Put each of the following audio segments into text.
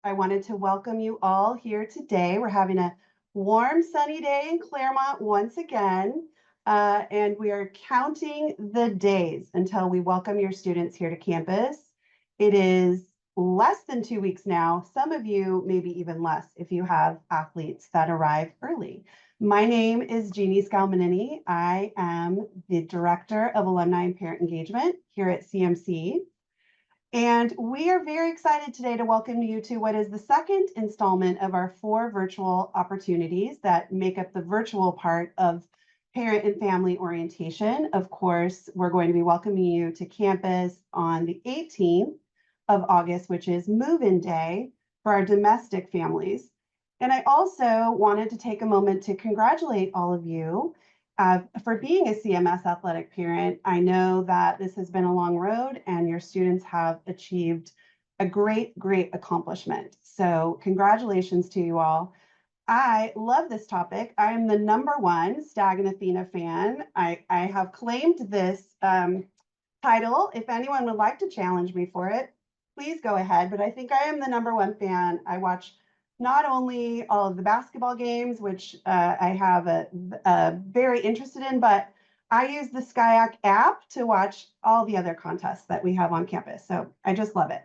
I wanted to welcome you all here today. We're having a warm, sunny day in Claremont once again, and we are counting the days until we welcome your students here to campus. It is less than 2 weeks now. Some of you, maybe even less, if you have athletes that arrive early. My name is Jeannie Scalmanini. I am the Director of Alumni and Parent Engagement here at CMC. And we are very excited today to welcome you to what is the second installment of our 4 virtual opportunities that make up the virtual part of parent and family orientation. Of course, we're going to be welcoming you to campus on the 18th of August, which is move-in day for our domestic families. And I also wanted to take a moment to congratulate all of you for being a CMS athletic parent. I know that this has been a long road and your students have achieved a great accomplishment. So congratulations to you all. I love this topic. I am the #1 Stag and Athena fan. I have claimed this title. If anyone would like to challenge me for it, please go ahead. But I think I am the #1 fan. I watch not only all of the basketball games, which I have a very interested in, but I use the SKYAC app to watch all the other contests that we have on campus. So I just love it.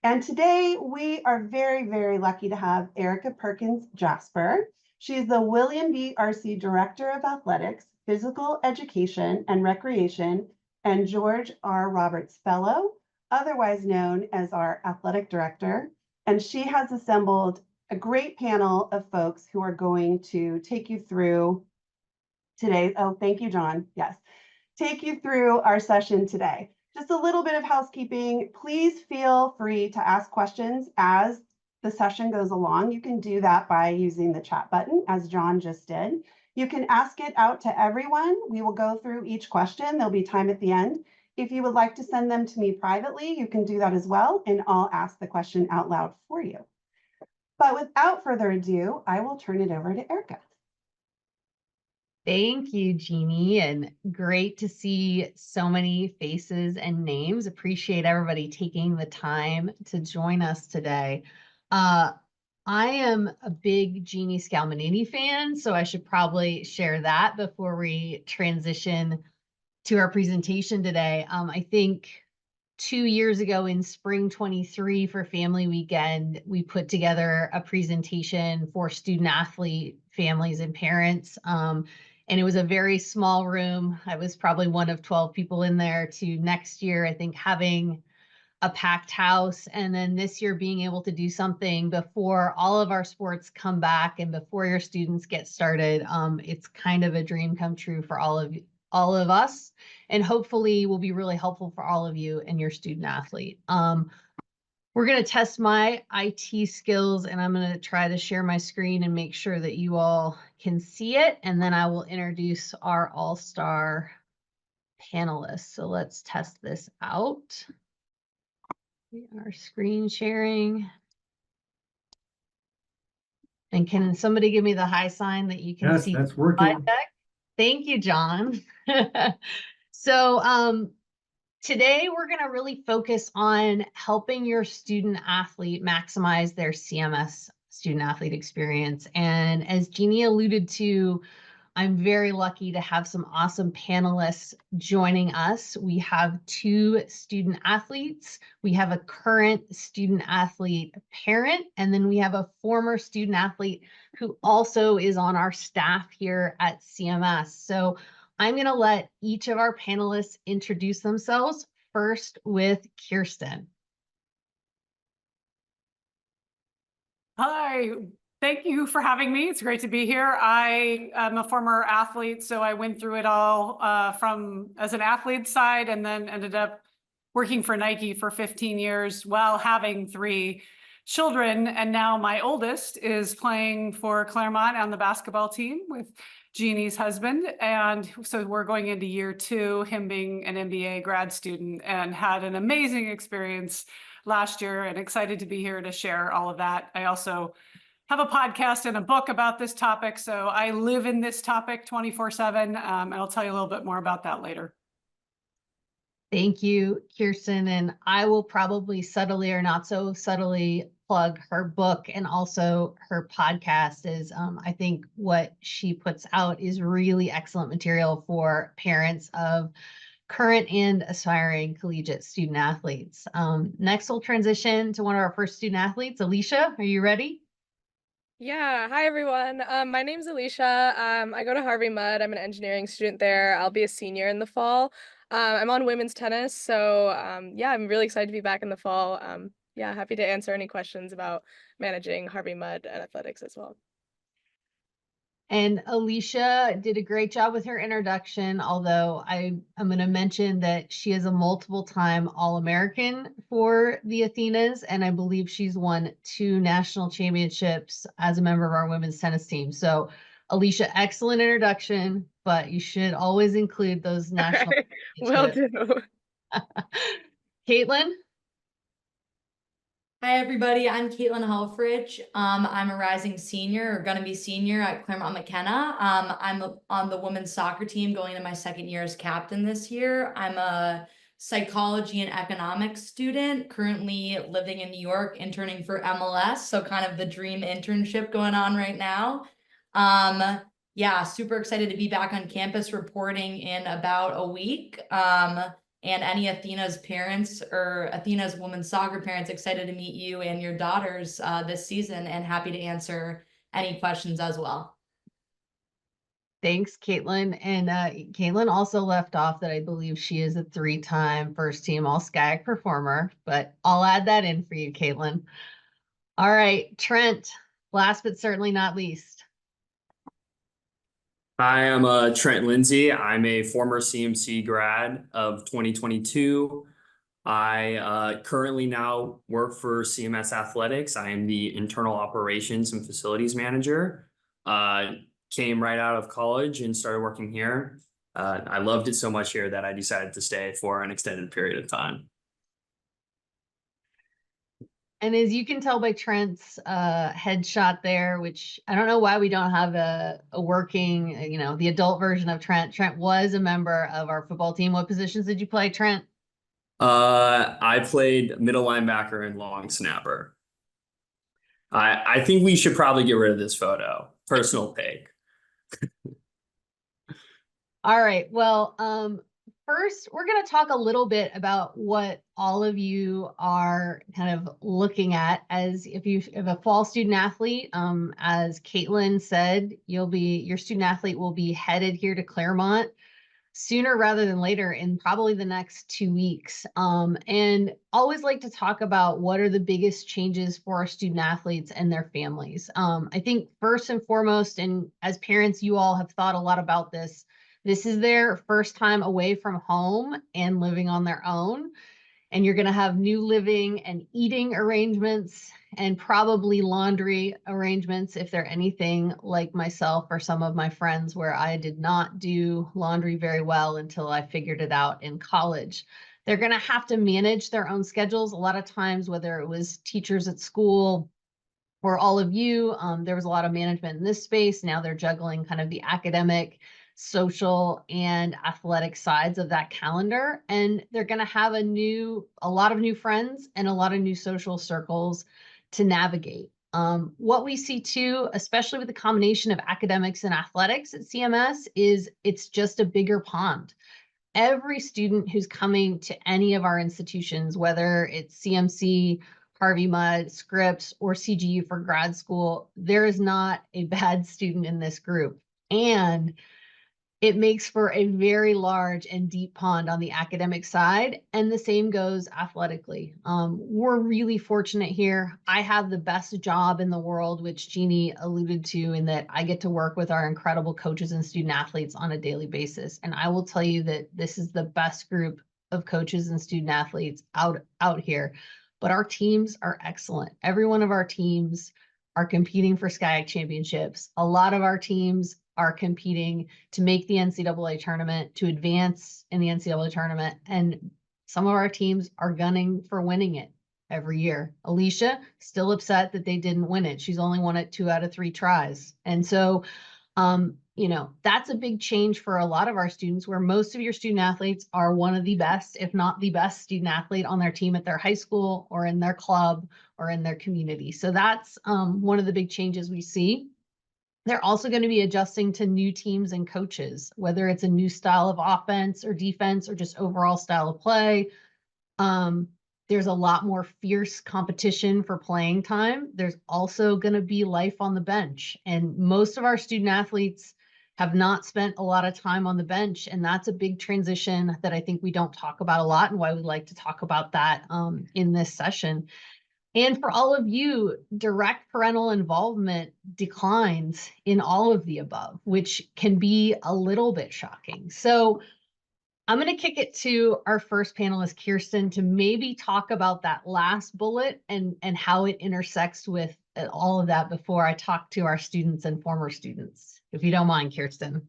And today we are very lucky to have Erica Perkins Jasper. She's the William B. Arce Director of Athletics, Physical Education and Recreation, and George R. Roberts Fellow, otherwise known as our Athletic Director. And she has assembled a great panel of folks who are going to take you through today. Oh, thank you, John. Yes. Take you through our session today. Just a little bit of housekeeping. Please feel free to ask questions as the session goes along. You can do that by using the chat button, as John just did. You can ask it out to everyone. We will go through each question. There'll be time at the end. If you would like to send them to me privately, you can do that as well, and I'll ask the question out loud for you. But without further ado, I will turn it over to Erica. Thank you, Jeannie, and great to see so many faces and names. Appreciate everybody taking the time to join us today. I am a big Jeannie Scalmanini fan, so I should probably share that before we transition to our presentation today. I think 2 years ago in spring 23 for Family Weekend, we put together a presentation for student athlete families and parents. And it was a very small room. I was probably one of 12 people in there. To next year, I think having a packed house, and then this year being able to do something before all of our sports come back and before your students get started. It's kind of a dream come true for all of us, and hopefully will be really helpful for all of you and your student athlete. We're going to test my IT skills, and I'm going to try to share my screen and make sure that you all can see it, and then I will introduce our all-star panelists. So let's test this out. We are screen sharing. And can somebody give me the high sign that you can see? Yes, that's working. Thank you, John. So today we're going to really focus on helping your student athlete maximize their CMS student athlete experience. And as Jeannie alluded to, I'm very lucky to have some awesome panelists joining us. We have 2 student athletes. We have a current student athlete parent, and then we have a former student athlete who also is on our staff here at CMS. So I'm going to let each of our panelists introduce themselves, first with Kirsten. Hi, thank you for having me. It's great to be here. I am a former athlete, so I went through it all from as an athlete side, and then ended up working for Nike for 15 years while having 3 children. And now my oldest is playing for Claremont on the basketball team with Jeannie's husband. And so we're going into year 2, him being an MBA grad student, and had an amazing experience last year, and excited to be here to share all of that. I also have a podcast and a book about this topic, so I live in this topic 24/7, and I'll tell you a little bit more about that later. Thank you, Kirsten. And I will probably subtly or not so subtly plug her book and also her podcast is I think what she puts out is really excellent material for parents of current and aspiring collegiate student athletes. Next, we'll transition to one of our first student athletes. Alicia, are you ready? Yeah, hi everyone. My name's Alicia. I go to Harvey Mudd. I'm an engineering student there. I'll be a senior in the fall. I'm on women's tennis, so yeah, I'm really excited to be back in the fall. Yeah, happy to answer any questions about managing Harvey Mudd and athletics as well. And Alicia did a great job with her introduction, although I'm going to mention that she is a multiple-time All-American for the Athenas, and I believe she's won 2 national championships as a member of our women's tennis team. So, Alicia, excellent introduction, but you should always include those national Will championships. do. Caitlin? Hi, everybody. I'm Caitlin Helfrich. I'm a rising senior, or gonna be senior at Claremont McKenna. I'm on the women's soccer team going into my 2nd year as captain this year. I'm a psychology and economics student, currently living in New York, interning for MLS. So kind of the dream internship going on right now. Yeah, super excited to be back on campus reporting in about a week. And any Athena's parents or Athena's women's soccer parents, excited to meet you and your daughters this season, and happy to answer any questions as well. Thanks, Caitlin. And Caitlin also left off that I believe she is a 3-time first team All-SCIAC performer, but I'll add that in for you, Caitlin. All right, Trent, last but certainly not least. Hi, I'm Trent Lindsay. I'm a former CMC grad of 2022. I currently now work for CMS Athletics. I am the internal operations and facilities manager. Came right out of college and started working here. I loved it so much here that I decided to stay for an extended period of time. And as you can tell by Trent's headshot there, which I don't know why we don't have a working, the adult version of Trent. Trent was a member of our football team. What positions did you play, Trent? I played middle linebacker and long snapper. I think we should probably get rid of this photo. Personal take. All right. Well, first, we're going to talk a little bit about what all of you are kind of looking at as if you have a fall student athlete. As Caitlin said, your student athlete will be headed here to Claremont sooner rather than later in probably the next 2 weeks. And always like to talk about what are the biggest changes for our student athletes and their families. I think first and foremost, and as parents, you all have thought a lot about this. This is their first time away from home and living on their own. And you're going to have new living and eating arrangements and probably laundry arrangements if they're anything like myself or some of my friends, where I did not do laundry very well until I figured it out in college. They're going to have to manage their own schedules. A lot of times, whether it was teachers at school or all of you, there was a lot of management in this space. Now they're juggling kind of the academic, social, and athletic sides of that calendar. And they're going to have a lot of new friends and a lot of new social circles to navigate. What we see too, especially with the combination of academics and athletics at CMS, is it's just a bigger pond. Every student who's coming to any of our institutions, whether it's CMC, Harvey Mudd, Scripps, or CGU for grad school, there is not a bad student in this group. And it makes for a very large and deep pond on the academic side, and the same goes athletically. We're really fortunate here. I have the best job in the world, which Jeannie alluded to, in that I get to work with our incredible coaches and student athletes on a daily basis. And I will tell you that this is the best group of coaches and student athletes out here. But our teams are excellent. Every one of our teams are competing for SCIAC championships. A lot of our teams are competing to make the NCAA tournament, to advance in the NCAA tournament. And some of our teams are gunning for winning it every year. Alicia, still upset that they didn't win it. She's only won it 2 out of 3 tries. And so you know, that's a big change for a lot of our students, where most of your student athletes are one of the best, if not the best student athlete on their team at their high school or in their club or in their community. So that's one of the big changes we see. They're also going to be adjusting to new teams and coaches, whether it's a new style of offense or defense or just overall style of play. There's a lot more fierce competition for playing time. There's also going to be life on the bench. And most of our student athletes have not spent a lot of time on the bench. And that's a big transition that I think we don't talk about a lot, and why we'd like to talk about that in this session. And for all of you, direct parental involvement declines in all of the above, which can be a little bit shocking. So I'm going to kick it to our first panelist, Kirsten, to maybe talk about that last bullet and how it intersects with all of that before I talk to our students and former students, if you don't mind, Kirsten.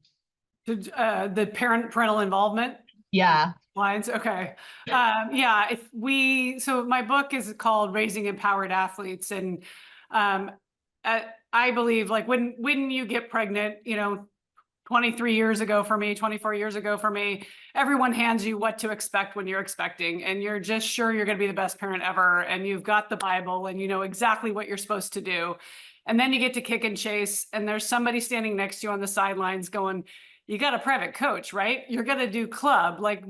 The parental involvement. Yeah. Lines. Okay. Yeah. So my book is called Raising Empowered Athletes. And I believe, like, when you get pregnant, 23 years ago for me, 24 years ago for me, everyone hands you what to expect when you're expecting, and you're just sure you're going to be the best parent ever. And you've got the Bible and you know exactly what you're supposed to do. And then you get to kick and chase, and there's somebody standing next to you on the sidelines going, you got a private coach, right? You're going to do club. Like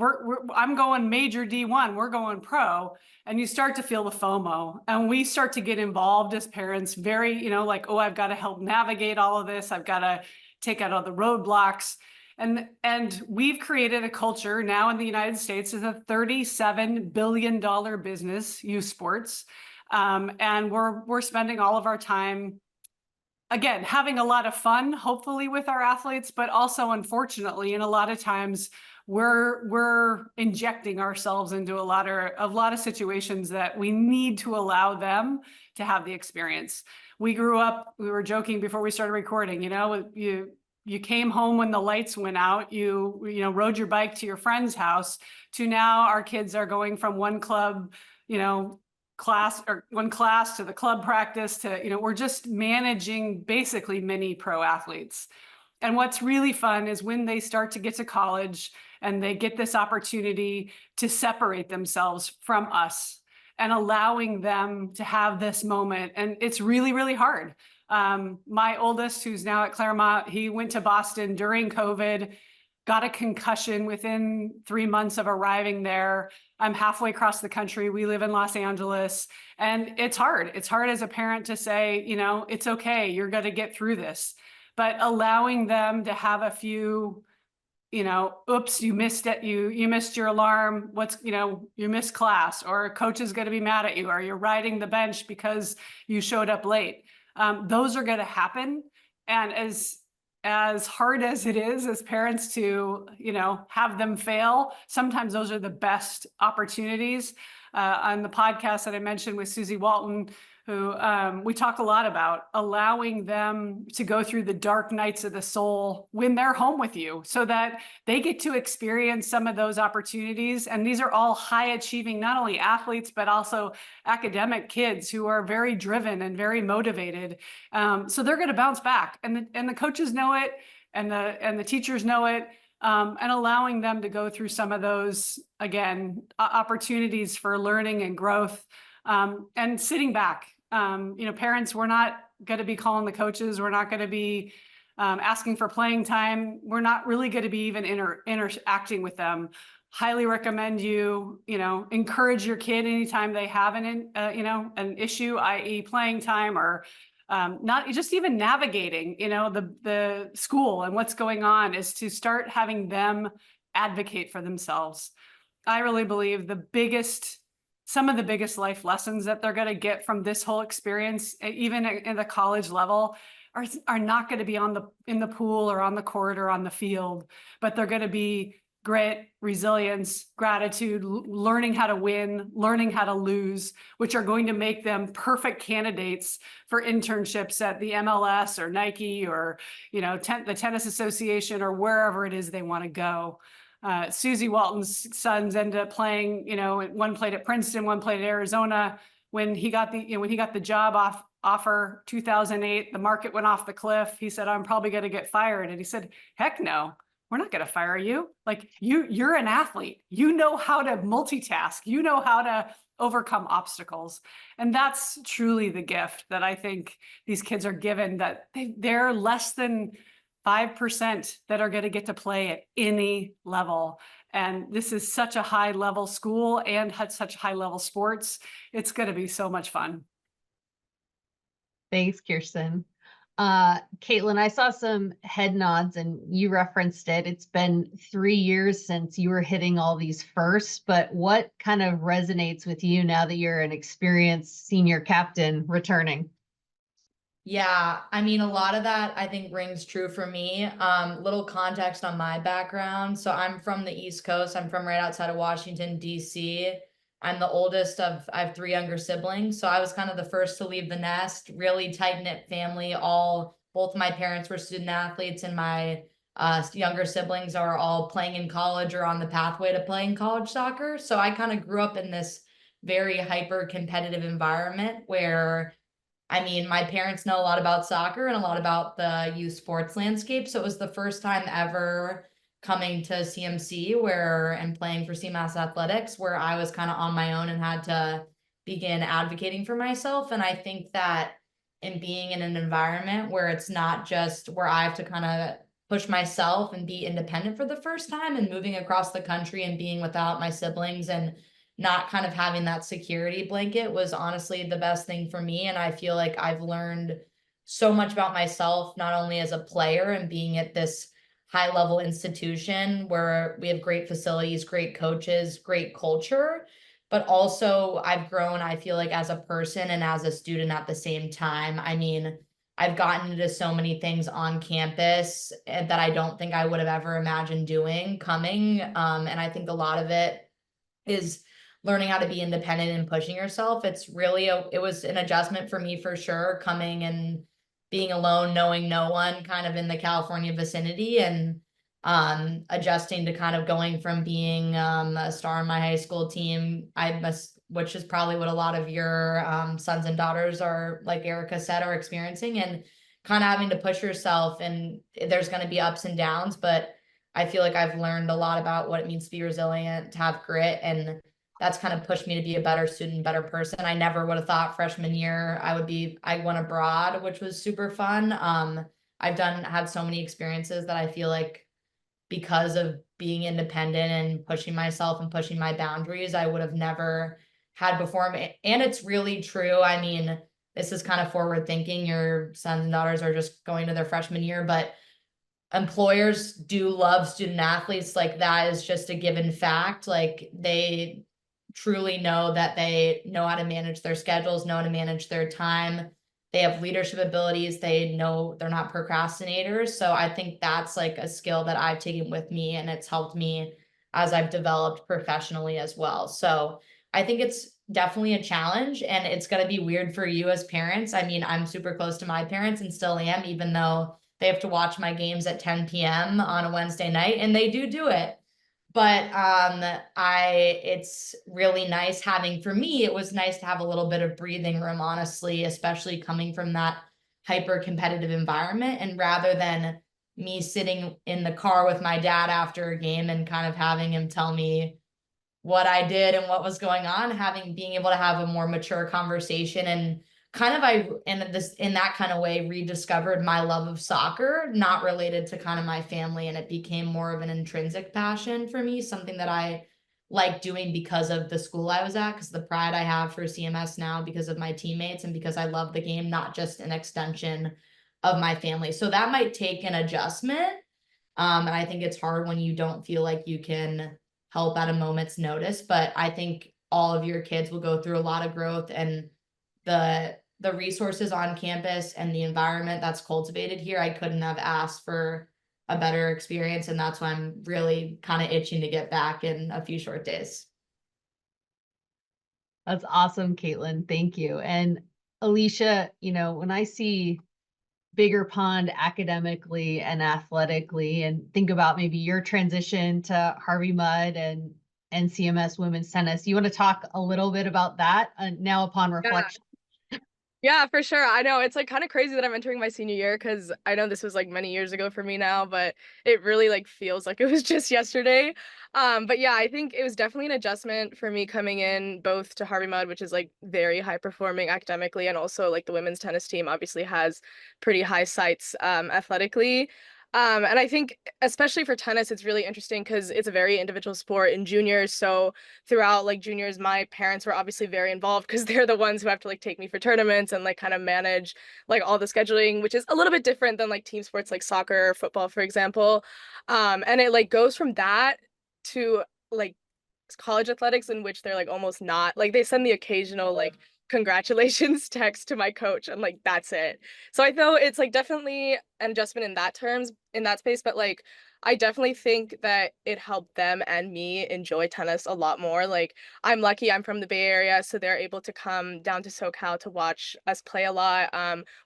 I'm going major D1, we're going pro. And you start to feel the FOMO, and we start to get involved as parents, very, like, oh, I've got to help navigate all of this. I've got to take out all the roadblocks. And we've created a culture now in the United States is a $37 billion business, youth sports. And we're spending all of our time, again, having a lot of fun, hopefully, with our athletes, but also, unfortunately, and a lot of times we're injecting ourselves into a lot of situations that we need to allow them to have the experience. We grew up, we were joking before we started recording, you came home when the lights went out, you rode your bike to your friend's house, to now our kids are going from one club, class to the club practice to, we're just managing basically mini pro athletes. And what's really fun is when they start to get to college and they get this opportunity to separate themselves from us and allowing them to have this moment. And it's really, really hard. My oldest, who's now at Claremont, he went to Boston during COVID, got a concussion within 3 months of arriving there. I'm halfway across the country. We live in Los Angeles, and it's hard. It's hard as a parent to say, it's okay, you're going to get through this. But allowing them to have a few, oops, you missed it. You missed your alarm. You missed class, or a coach is going to be mad at you, or you're riding the bench because you showed up late. Those are going to happen. And as hard as it is as parents to, have them fail, sometimes those are the best opportunities. On the podcast that I mentioned with Susie Walton, who we talk a lot about allowing them to go through the dark nights of the soul when they're home with you, so that they get to experience some of those opportunities. And these are all high achieving, not only athletes, but also academic kids who are very driven and very motivated. So they're going to bounce back, and the coaches know it, and the teachers know it. And allowing them to go through some of those, again, opportunities for learning and growth, and sitting back. Parents, we're not going to be calling the coaches. We're not going to be asking for playing time. We're not really going to be even interacting with them. Highly recommend you, encourage your kid anytime they have an issue, i.e. playing time, or not just even navigating, the school and what's going on, is to start having them advocate for themselves. I really believe some of the biggest life lessons that they're going to get from this whole experience, even at the college level, are not going to be in the pool or on the court or on the field, but they're going to be grit, resilience, gratitude, learning how to win, learning how to lose, which are going to make them perfect candidates for internships at the MLS or Nike or, the Tennis Association, or wherever it is they want to go. Susie Walton's sons ended up playing, one played at Princeton, one played at Arizona. When he got the job offer 2008, the market went off the cliff. He said, I'm probably going to get fired. And he said, heck no, we're not going to fire you. Like you're an athlete. You know how to multitask. You know how to overcome obstacles. And that's truly the gift that I think these kids are given, that they're less than 5% that are going to get to play at any level. And this is such a high level school and had such high level sports. It's going to be so much fun. Thanks, Kirsten. Caitlin, I saw some head nods and you referenced it. It's been 3 years since you were hitting all these firsts, but what kind of resonates with you now that you're an experienced senior captain returning? Yeah, I mean, a lot of that I think rings true for me. Little context on my background. So I'm from the East Coast. I'm from right outside of Washington, D.C. I'm the oldest I have 3 younger siblings. So I was kind of the first to leave the nest, really tight-knit family. Both my parents were student athletes, and my younger siblings are all playing in college or on the pathway to playing college soccer. So I kind of grew up in this very hyper competitive environment where, I mean, my parents know a lot about soccer and a lot about the youth sports landscape. So it was the first time ever coming to CMC and playing for CMS Athletics, where I was kind of on my own and had to begin advocating for myself. And I think that in being in an environment where it's not just where I have to kind of push myself and be independent for the first time, and moving across the country and being without my siblings and not kind of having that security blanket was honestly the best thing for me. And I feel like I've learned so much about myself, not only as a player and being at this high level institution where we have great facilities, great coaches, great culture, but also I've grown, I feel like, as a person and as a student at the same time. I mean, I've gotten into so many things on campus that I don't think I would have ever imagined doing coming. And I think a lot of it is learning how to be independent and pushing yourself. It's really it was an adjustment for me for sure, coming and being alone, knowing no one kind of in the California vicinity, and adjusting to kind of going from being a star on my high school team, which is probably what a lot of your sons and daughters are, like Erica said, are experiencing, and kind of having to push yourself. And there's going to be ups and downs, but I feel like I've learned a lot about what it means to be resilient, to have grit, and that's kind of pushed me to be a better student, better person. I never would have thought freshman year I went abroad, which was super fun. I've had so many experiences that I feel like, because of being independent and pushing myself and pushing my boundaries, I would have never had before. And it's really true. I mean, this is kind of forward thinking. Your sons and daughters are just going to their freshman year, but employers do love student athletes. Like, that is just a given fact. Like, they truly know that they know how to manage their schedules, know how to manage their time. They have leadership abilities. They know they're not procrastinators. So I think that's like a skill that I've taken with me, and it's helped me as I've developed professionally as well. So I think it's definitely a challenge, and it's going to be weird for you as parents. I mean, I'm super close to my parents and still am, even though they have to watch my games at 10 p.m. on a Wednesday night, and they do it. But it's really nice for me, it was nice to have a little bit of breathing room, honestly, especially coming from that hyper competitive environment. And rather than me sitting in the car with my dad after a game and kind of having him tell me what I did and what was going on, being able to have a more mature conversation, and kind of in that kind of way rediscovered my love of soccer, not related to kind of my family, and it became more of an intrinsic passion for me, something that I like doing because of the school I was at, because the pride I have for CMS now, because of my teammates, and because I love the game, not just an extension of my family. So that might take an adjustment. And I think it's hard when you don't feel like you can help at a moment's notice, but I think all of your kids will go through a lot of growth, and the resources on campus and the environment that's cultivated here, I couldn't have asked for a better experience. And that's why I'm really kind of itching to get back in a few short days. That's awesome, Caitlin. Thank you. And Alicia, when I see Bigger Pond academically and athletically, and think about maybe your transition to Harvey Mudd and CMS women's tennis, you want to talk a little bit about that now upon reflection? Yeah, for sure. I know it's like kind of crazy that I'm entering my senior year because I know this was like many years ago for me now, but it really like feels like it was just yesterday. But yeah, I think it was definitely an adjustment for me coming in both to Harvey Mudd, which is like very high performing academically, and also like the women's tennis team obviously has pretty high sights athletically. And I think especially for tennis, it's really interesting because it's a very individual sport in juniors. So throughout like juniors, my parents were obviously very involved because they're the ones who have to like take me for tournaments and like kind of manage like all the scheduling, which is a little bit different than like team sports like soccer or football, for example. And it like goes from that to like college athletics in which they're like almost not like they send the occasional like congratulations text to my coach and like that's it. So I know it's like definitely an adjustment in that terms in that space, but like I definitely think that it helped them and me enjoy tennis a lot more. Like I'm lucky I'm from the Bay Area, so they're able to come down to SoCal to watch us play a lot,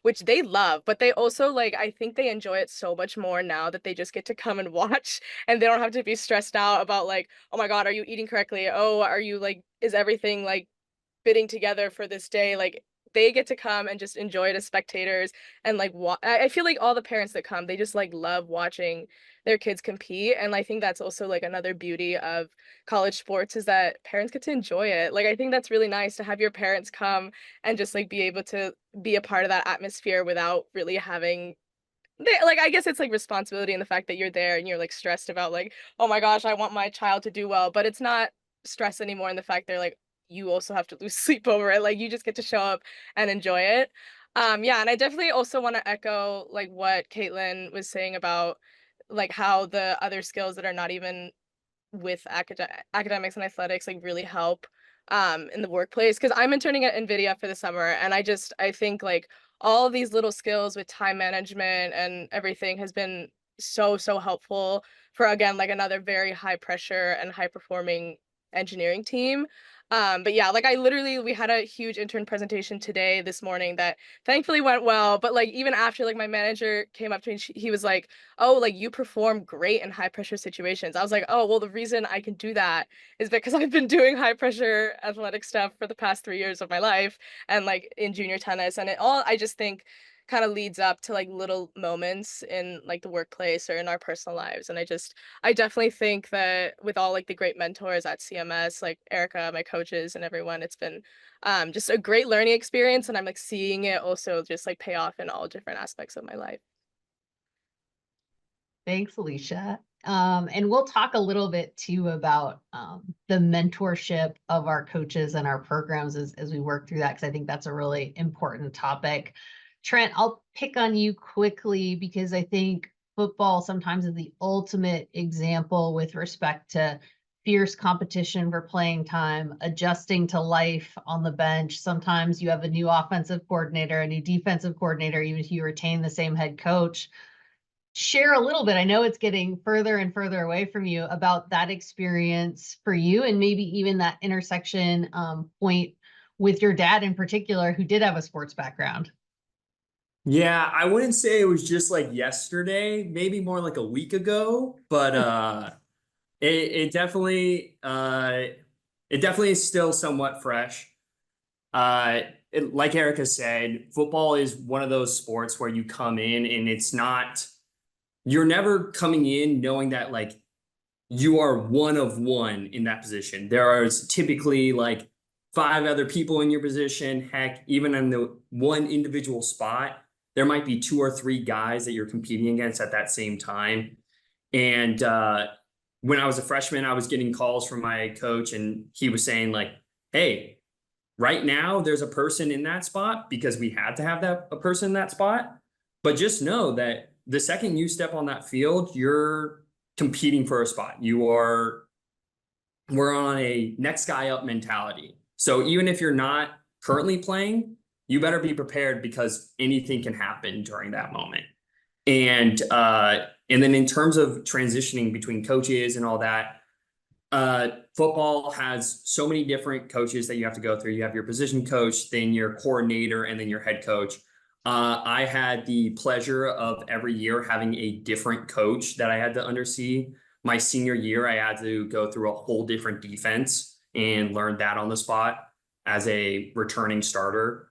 which they love, but they also like I think they enjoy it so much more now that they just get to come and watch and they don't have to be stressed out about like, oh my God, are you eating correctly? Oh, are you like, is everything like fitting together for this day? Like they get to come and just enjoy it as spectators and like I feel like all the parents that come, they just like love watching their kids compete. And I think that's also like another beauty of college sports is that parents get to enjoy it. Like I think that's really nice to have your parents come and just like be able to be a part of that atmosphere without really having like I guess it's like responsibility in the fact that you're there and you're like stressed about like, oh my gosh, I want my child to do well, but it's not stress anymore in the fact they're like you also have to lose sleep over it. Like you just get to show up and enjoy it. Yeah, and I definitely also want to echo like what Caitlin was saying about like how the other skills that are not even with academics and athletics like really help in the workplace because I'm interning at NVIDIA for the summer and I think like all of these little skills with time management and everything has been so helpful for again like another very high pressure and high performing engineering team. But yeah, like I literally we had a huge intern presentation today this morning that thankfully went well, but like even after like my manager came up to me and he was like, oh, like you perform great in high pressure situations. I was like, oh, well, the reason I can do that is because I've been doing high pressure athletic stuff for the past 3 years of my life and like in junior tennis. And it all, I just think, kind of leads up to like little moments in like the workplace or in our personal lives. And I definitely think that with all like the great mentors at CMS, like Erica, my coaches, and everyone, it's been just a great learning experience. And I'm like seeing it also just like pay off in all different aspects of my life. Thanks, Alicia. And we'll talk a little bit too about the mentorship of our coaches and our programs as we work through that, because I think that's a really important topic. Trent, I'll pick on you quickly because I think football sometimes is the ultimate example with respect to fierce competition for playing time, adjusting to life on the bench. Sometimes you have a new offensive coordinator, a new defensive coordinator, even if you retain the same head coach. Share a little bit. I know it's getting further and further away from you about that experience for you and maybe even that intersection point with your dad in particular, who did have a sports background. Yeah, I wouldn't say it was just like yesterday, maybe more like a week ago, but it definitely is still somewhat fresh. Like Erica said, football is one of those sports where you come in and you're never coming in knowing that like you are one of one in that position. There are typically like 5 other people in your position. Heck, even in the one individual spot, there might be 2 or 3 guys that you're competing against at that same time. And when I was a freshman, I was getting calls from my coach and he was saying like, hey, right now there's a person in that spot because we had to have a person in that spot. But just know that the second you step on that field, you're competing for a spot. We're on a next guy up mentality. So even if you're not currently playing, you better be prepared because anything can happen during that moment. And then in terms of transitioning between coaches and all that, football has so many different coaches that you have to go through. You have your position coach, then your coordinator, and then your head coach. I had the pleasure of every year having a different coach that I had to undersee. My senior year, I had to go through a whole different defense and learn that on the spot as a returning starter.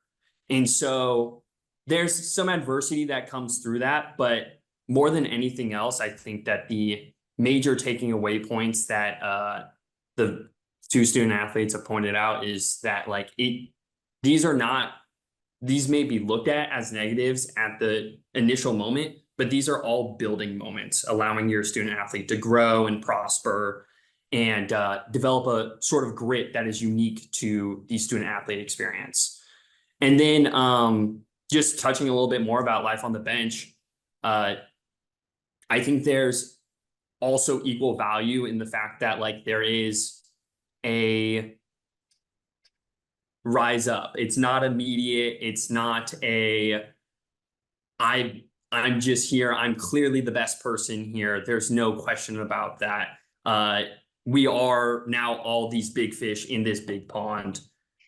And so there's some adversity that comes through that, but more than anything else, I think that the major taking away points that the two student athletes have pointed out is that like these may be looked at as negatives at the initial moment, but these are all building moments, allowing your student athlete to grow and prosper and develop a sort of grit that is unique to the student athlete experience. And then just touching a little bit more about life on the bench, I think there's also equal value in the fact that like there is a rise up. It's not immediate. It's not I'm just here. I'm clearly the best person here. There's no question about that. We are now all these big fish in this big pond.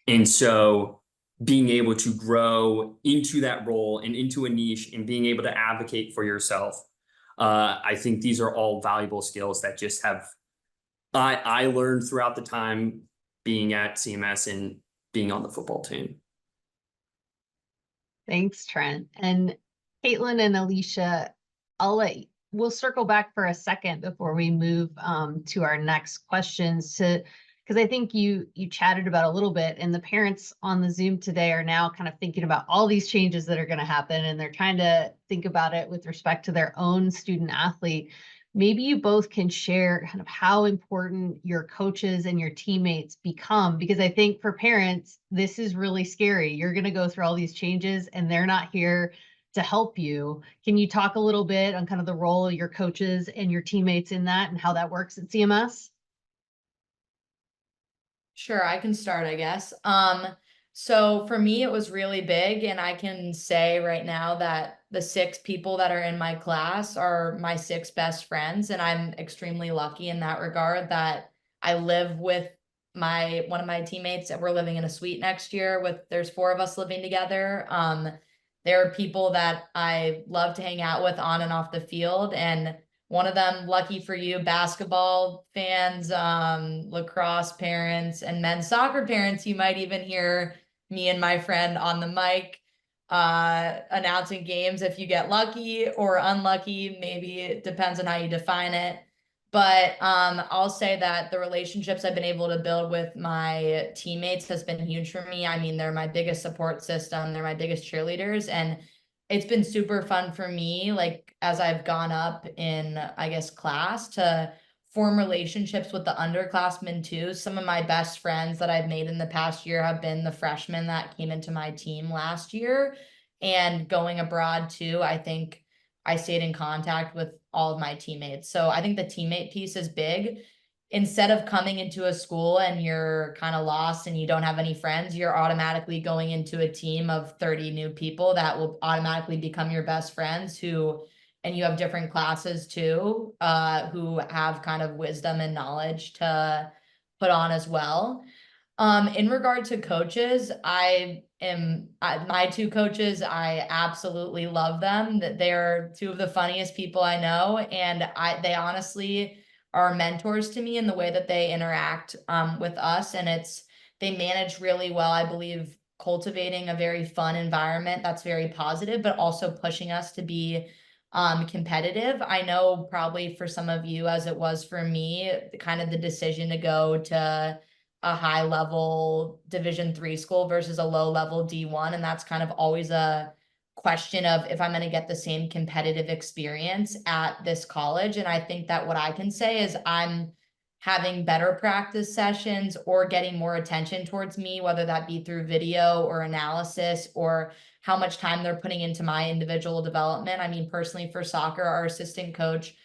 And so being able to grow into that role and into a niche and being able to advocate for yourself, I think these are all valuable skills that just I learned throughout the time being at CMS and being on the football team. Thanks, Trent. And Caitlin and Alicia, we'll circle back for a second before we move to our next questions because I think you chatted about a little bit, and the parents on the Zoom today are now kind of thinking about all these changes that are going to happen, and they're trying to think about it with respect to their own student athlete. Maybe you both can share kind of how important your coaches and your teammates become, because I think for parents, this is really scary. You're going to go through all these changes and they're not here to help you. Can you talk a little bit on kind of the role of your coaches and your teammates in that and how that works at CMS? Sure, I can start, I guess. So for me, it was really big, and I can say right now that the 6 people that are in my class are my 6 best friends, and I'm extremely lucky in that regard that I live with one of my teammates, and we're living in a suite next year there's 4 of us living together. There are people that I love to hang out with on and off the field, and one of them, lucky for you, basketball fans, lacrosse parents, and men's soccer parents. You might even hear me and my friend on the mic announcing games if you get lucky or unlucky. Maybe it depends on how you define it. But I'll say that the relationships I've been able to build with my teammates has been huge for me. I mean, they're my biggest support system. They're my biggest cheerleaders. And it's been super fun for me, like as I've gone up in, I guess, class, to form relationships with the underclassmen too. Some of my best friends that I've made in the past year have been the freshmen that came into my team last year. And going abroad too, I think I stayed in contact with all of my teammates. So I think the teammate piece is big. Instead of coming into a school and you're kind of lost and you don't have any friends, you're automatically going into a team of 30 new people that will automatically become your best friends and you have different classes too, who have kind of wisdom and knowledge to put on as well. In regard to coaches, my 2 coaches, I absolutely love them. That they're 2 of the funniest people I know. And they honestly are mentors to me in the way that they interact with us. And they manage really well, I believe, cultivating a very fun environment that's very positive, but also pushing us to be competitive. I know probably for some of you, as it was for me, kind of the decision to go to a high level Division III school versus a low level D1. And that's kind of always a question of if I'm going to get the same competitive experience at this college. And I think that what I can say is I'm having better practice sessions or getting more attention towards me, whether that be through video or analysis or how much time they're putting into my individual development. I mean, personally for soccer, our assistant coach,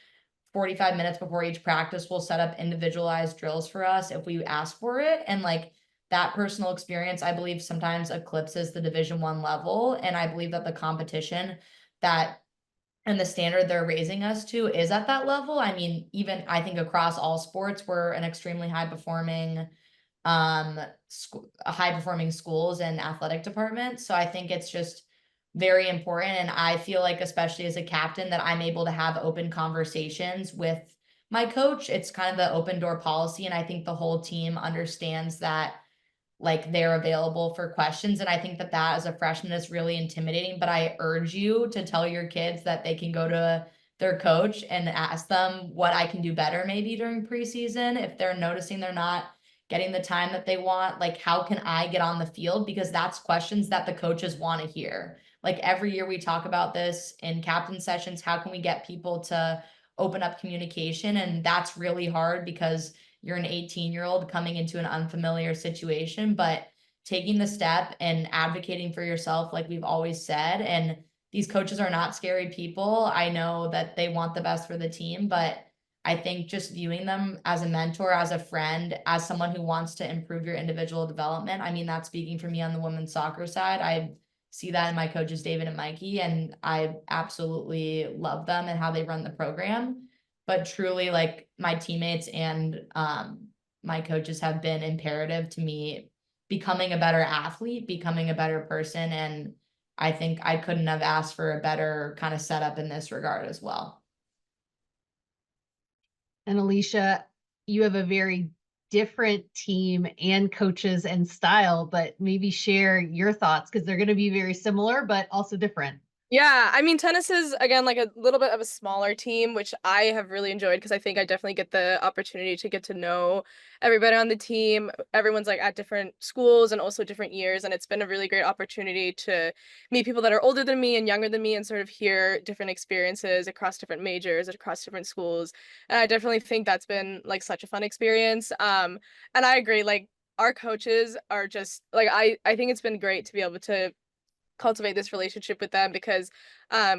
45 minutes before each practice, will set up individualized drills for us if we ask for it. And like that personal experience, I believe sometimes eclipses the Division I level. And I believe that the competition and the standard they're raising us to is at that level. I mean, even I think across all sports, we're an extremely high performing schools and athletic departments. So I think it's just very important. And I feel like, especially as a captain, that I'm able to have open conversations with my coach. It's kind of the open door policy. And I think the whole team understands that like they're available for questions. And I think that as a freshman is really intimidating, but I urge you to tell your kids that they can go to their coach and ask them what I can do better maybe during preseason. If they're noticing they're not getting the time that they want, like how can I get on the field? Because that's questions that the coaches want to hear. Like every year we talk about this in captain sessions, how can we get people to open up communication? And that's really hard because you're an 18-year-old coming into an unfamiliar situation, but taking the step and advocating for yourself, like we've always said, and these coaches are not scary people. I know that they want the best for the team, but I think just viewing them as a mentor, as a friend, as someone who wants to improve your individual development. I mean, that's speaking for me on the women's soccer side. I see that in my coaches, David and Mikey, and I absolutely love them and how they run the program. But truly, like my teammates and my coaches have been imperative to me becoming a better athlete, becoming a better person. And I think I couldn't have asked for a better kind of setup in this regard as well. And Alicia, you have a very different team and coaches and style, but maybe share your thoughts because they're going to be very similar, but also different. Yeah, I mean, tennis is, again, like a little bit of a smaller team, which I have really enjoyed because I think I definitely get the opportunity to get to know everybody on the team. Everyone's like at different schools and also different years, and it's been a really great opportunity to meet people that are older than me and younger than me and sort of hear different experiences across different majors, across different schools. And I definitely think that's been like such a fun experience. And I agree, like our coaches are just like I think it's been great to be able to cultivate this relationship with them because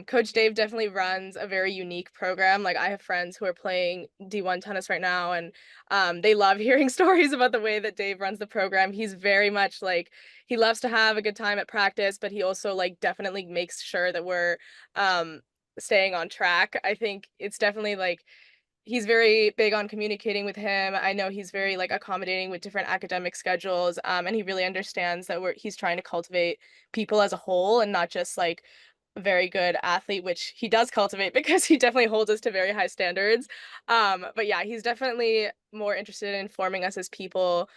Coach Dave definitely runs a very unique program. Like I have friends who are playing D1 tennis right now, and they love hearing stories about the way that Dave runs the program. He's very much like, he loves to have a good time at practice, but he also like definitely makes sure that we're staying on track. I think it's definitely like, he's very big on communicating with him. I know he's very like accommodating with different academic schedules. And he really understands that he's trying to cultivate people as a whole and not just like a very good athlete, which he does cultivate because he definitely holds us to very high standards. But yeah, he's definitely more interested in forming us as people,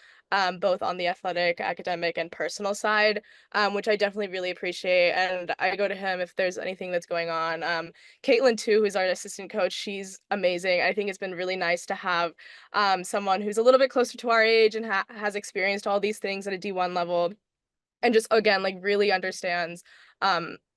both on the athletic, academic, and personal side, which I definitely really appreciate. And I go to him if there's anything that's going on. Caitlin too, who's our assistant coach, she's amazing. I think it's been really nice to have someone who's a little bit closer to our age and has experienced all these things at a D1 level, and just again like really understands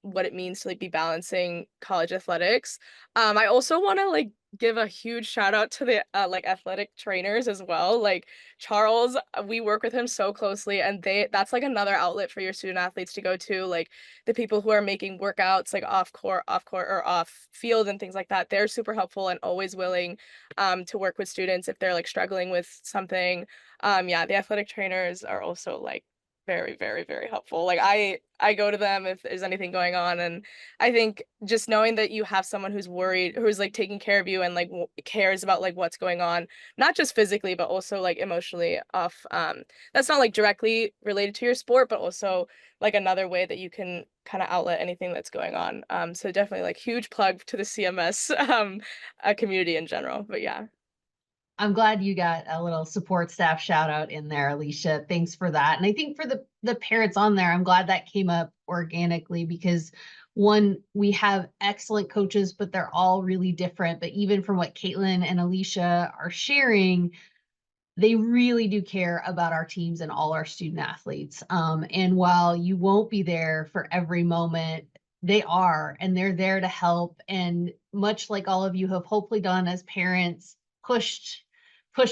what it means to like be balancing college athletics. I also want to like give a huge shout out to the like athletic trainers as well. Like Charles, we work with him so closely, and that's like another outlet for your student athletes to go to. Like the people who are making workouts like off court or off field and things like that, they're super helpful and always willing to work with students if they're like struggling with something. Yeah, the athletic trainers are also like very, very, very helpful. Like I go to them if there's anything going on, and I think just knowing that you have someone who's worried, who's like taking care of you and like cares about like what's going on, not just physically but also like emotionally off that's not like directly related to your sport, but also like another way that you can kind of outlet anything that's going on. So definitely like huge plug to the CMS community in general. But yeah. I'm glad you got a little support staff shout out in there, Alicia. Thanks for that. And I think for the parents on there, I'm glad that came up organically because one, we have excellent coaches, but they're all really different. But even from what Caitlin and Alicia are sharing, they really do care about our teams and all our student athletes. And while you won't be there for every moment, they are, and they're there to help. And much like all of you have hopefully done as parents, pushed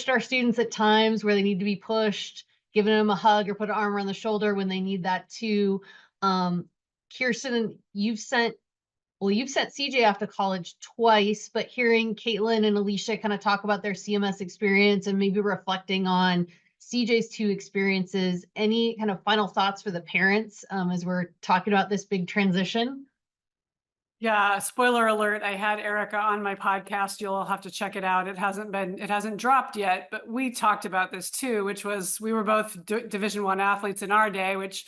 our students at times where they need to be pushed, giving them a hug or put an arm around the shoulder when they need that too. Kirsten, you've sent CJ off to college twice, but hearing Caitlin and Alicia kind of talk about their CMS experience and maybe reflecting on CJ's two experiences, any kind of final thoughts for the parents as we're talking about this big transition? Yeah, spoiler alert, I had Erica on my podcast. You'll have to check it out. It hasn't dropped yet, but we talked about this too, which was we were both Division I athletes in our day, which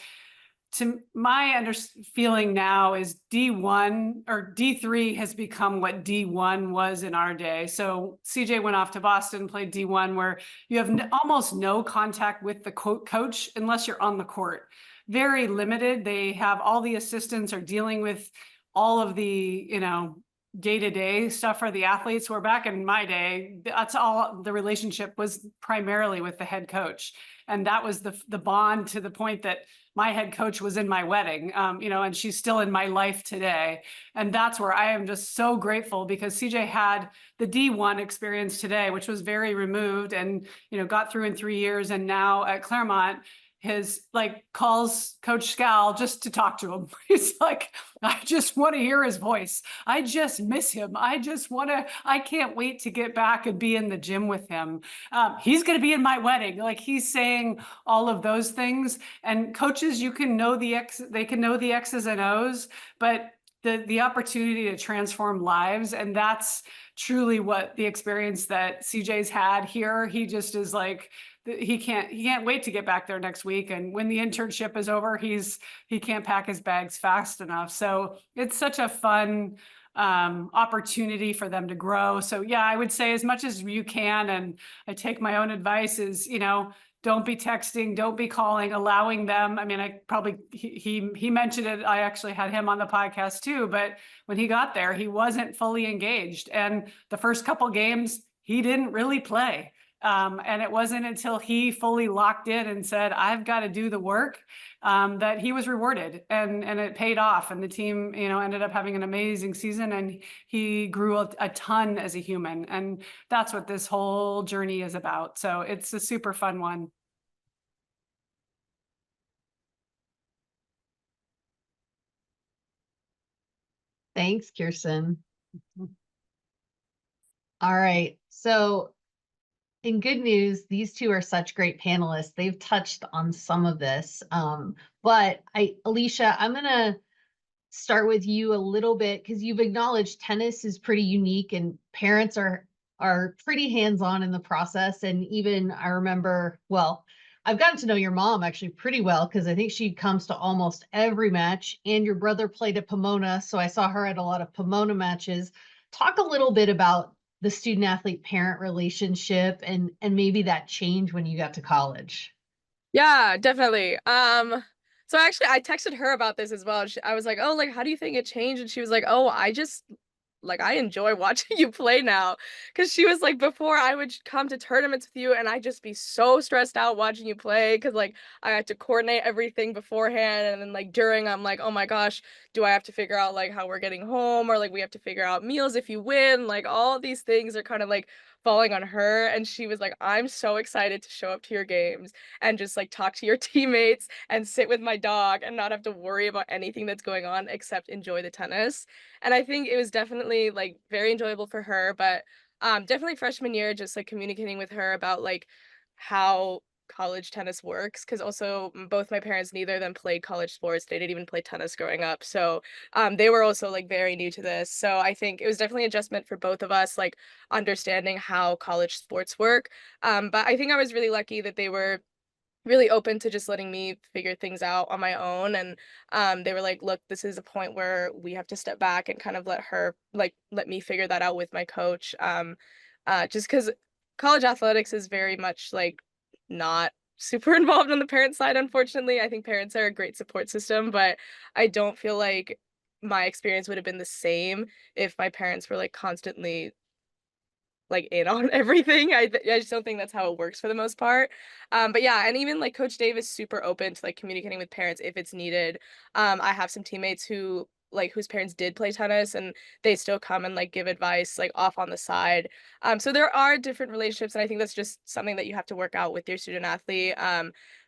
to my feeling now is D1 or D3 has become what D1 was in our day. So CJ went off to Boston, played D1, where you have almost no contact with the coach unless you're on the court. Very limited. They have all the assistants are dealing with all of the, you know, day-to-day stuff for the athletes. Where back in my day, that's all the relationship was primarily with the head coach. And that was the bond, to the point that my head coach was in my wedding, you know, and she's still in my life today. And that's where I am just so grateful, because CJ had the D1 experience today, which was very removed, and, you know, got through in 3 years. And now at Claremont, his calls Coach Scal just to talk to him. He's like, I just want to hear his voice. I just miss him. I can't wait to get back and be in the gym with him. He's going to be in my wedding. Like, he's saying all of those things. And coaches, you can know they can know the X's and O's, but the opportunity to transform lives. And that's truly what the experience that CJ's had here. He just is like, he can't wait to get back there next week. And when the internship is over, he can't pack his bags fast enough. So it's such a fun opportunity for them to grow. So yeah, I would say as much as you can, and I take my own advice, is, you know, don't be texting, don't be calling, allowing them. I mean, he mentioned it. I actually had him on the podcast too, but when he got there, he wasn't fully engaged. And the first couple games, he didn't really play. And it wasn't until he fully locked in and said, I've got to do the work, that he was rewarded, and it paid off. And the team, you know, ended up having an amazing season, and he grew a ton as a human. And that's what this whole journey is about. So it's a super fun one. Thanks, Kirsten. All right. So in good news, these two are such great panelists. They've touched on some of this. But Alicia, I'm going to start with you a little bit, because you've acknowledged tennis is pretty unique and parents are pretty hands-on in the process. And even I remember, well, I've gotten to know your mom actually pretty well, because I think she comes to almost every match, and your brother played at Pomona. So I saw her at a lot of Pomona matches. Talk a little bit about the student athlete parent relationship and maybe that change when you got to college. Yeah, definitely. So actually I texted her about this as well. I was like, oh, like, how do you think it changed? And she was like, oh, I enjoy watching you play now. Cause she was like, before I would come to tournaments with you and I'd just be so stressed out watching you play. Cause like I had to coordinate everything beforehand. And then like during, I'm like, oh my gosh, do I have to figure out like how we're getting home, or like we have to figure out meals if you win? Like all these things are kind of like falling on her. And she was like, I'm so excited to show up to your games and just like talk to your teammates and sit with my dog and not have to worry about anything that's going on except enjoy the tennis. And I think it was definitely like very enjoyable for her, but definitely freshman year, just like communicating with her about like how college tennis works, because also both my parents, neither of them played college sports. They didn't even play tennis growing up, so they were also like very new to this. So I think it was definitely adjustment for both of us, like understanding how college sports work. But I think I was really lucky that they were really open to just letting me figure things out on my own. And they were like, look, this is a point where we have to step back and kind of let me figure that out with my coach. Just because college athletics is very much like not super involved on the parent side, unfortunately. I think parents are a great support system, but I don't feel like my experience would have been the same if my parents were like constantly like in on everything. I just don't think that's how it works for the most part. But yeah, and even like Coach Dave is super open to like communicating with parents if it's needed. I have some teammates whose parents did play tennis, and they still come and like give advice like off on the side. So there are different relationships, and I think that's just something that you have to work out with your student athlete.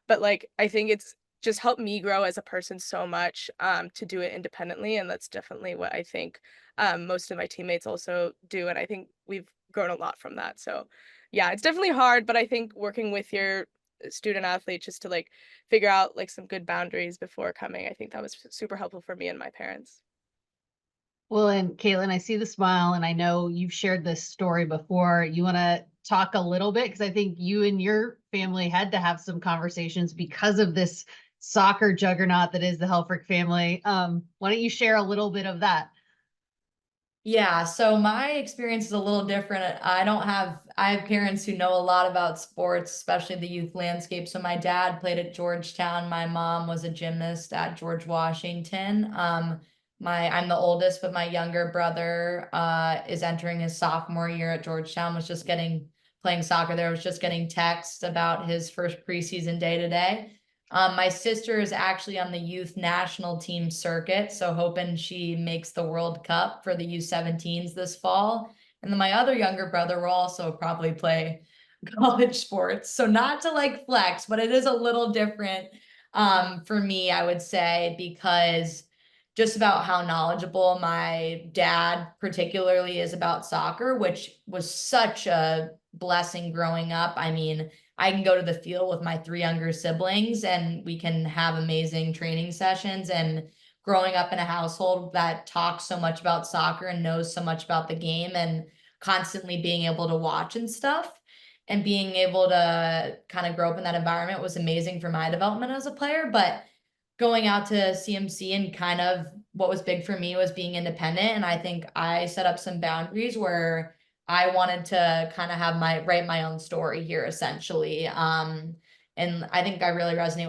But like I think it's just helped me grow as a person so much to do it independently, and that's definitely what I think most of my teammates also do, and I think we've grown a lot from that. So yeah, it's definitely hard, but I think working with your student athlete just to like figure out like some good boundaries before coming, I think that was super helpful for me and my parents. Well, and Caitlin, I see the smile, and I know you've shared this story before. You want to talk a little bit, because I think you and your family had to have some conversations because of this soccer juggernaut that is the Helfrich family. Why don't you share a little bit of that? Yeah, so my experience is a little different. I have parents who know a lot about sports, especially the youth landscape. So my dad played at Georgetown. My mom was a gymnast at George Washington. I'm the oldest, but my younger brother is entering his sophomore year at Georgetown, playing soccer there, was just getting texts about his first preseason day today. My sister is actually on the youth national team circuit, so hoping she makes the World Cup for the U17s this fall. And then my other younger brother will also probably play college sports. So not to like flex, but it is a little different for me, I would say, because just about how knowledgeable my dad particularly is about soccer, which was such a blessing growing up. I mean, I can go to the field with my 3 younger siblings and we can have amazing training sessions. And growing up in a household that talks so much about soccer and knows so much about the game and constantly being able to watch and stuff and being able to kind of grow up in that environment was amazing for my development as a player. But going out to CMC and kind of what was big for me was being independent. And I think I set up some boundaries where I wanted to kind of write my own story here, essentially. And I think I really resonate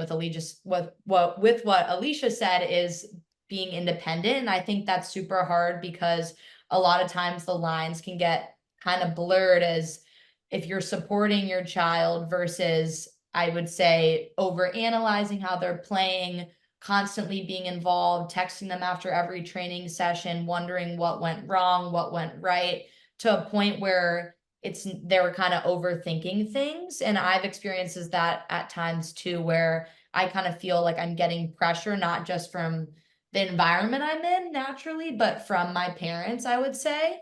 with what Alicia said is being independent. And I think that's super hard because a lot of times the lines can get kind of blurred as if you're supporting your child versus, I would say, over analyzing how they're playing, constantly being involved, texting them after every training session, wondering what went wrong, what went right, to a point where they were kind of overthinking things. And I've experienced that at times too, where I kind of feel like I'm getting pressure, not just from the environment I'm in naturally, but from my parents, I would say.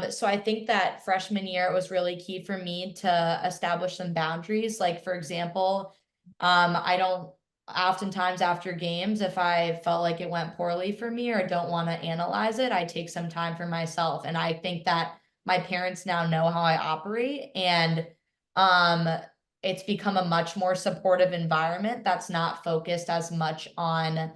So I think that freshman year, it was really key for me to establish some boundaries. Like, for example, I don't oftentimes after games, if I felt like it went poorly for me or don't want to analyze it, I take some time for myself. And I think that my parents now know how I operate, and it's become a much more supportive environment that's not focused as much on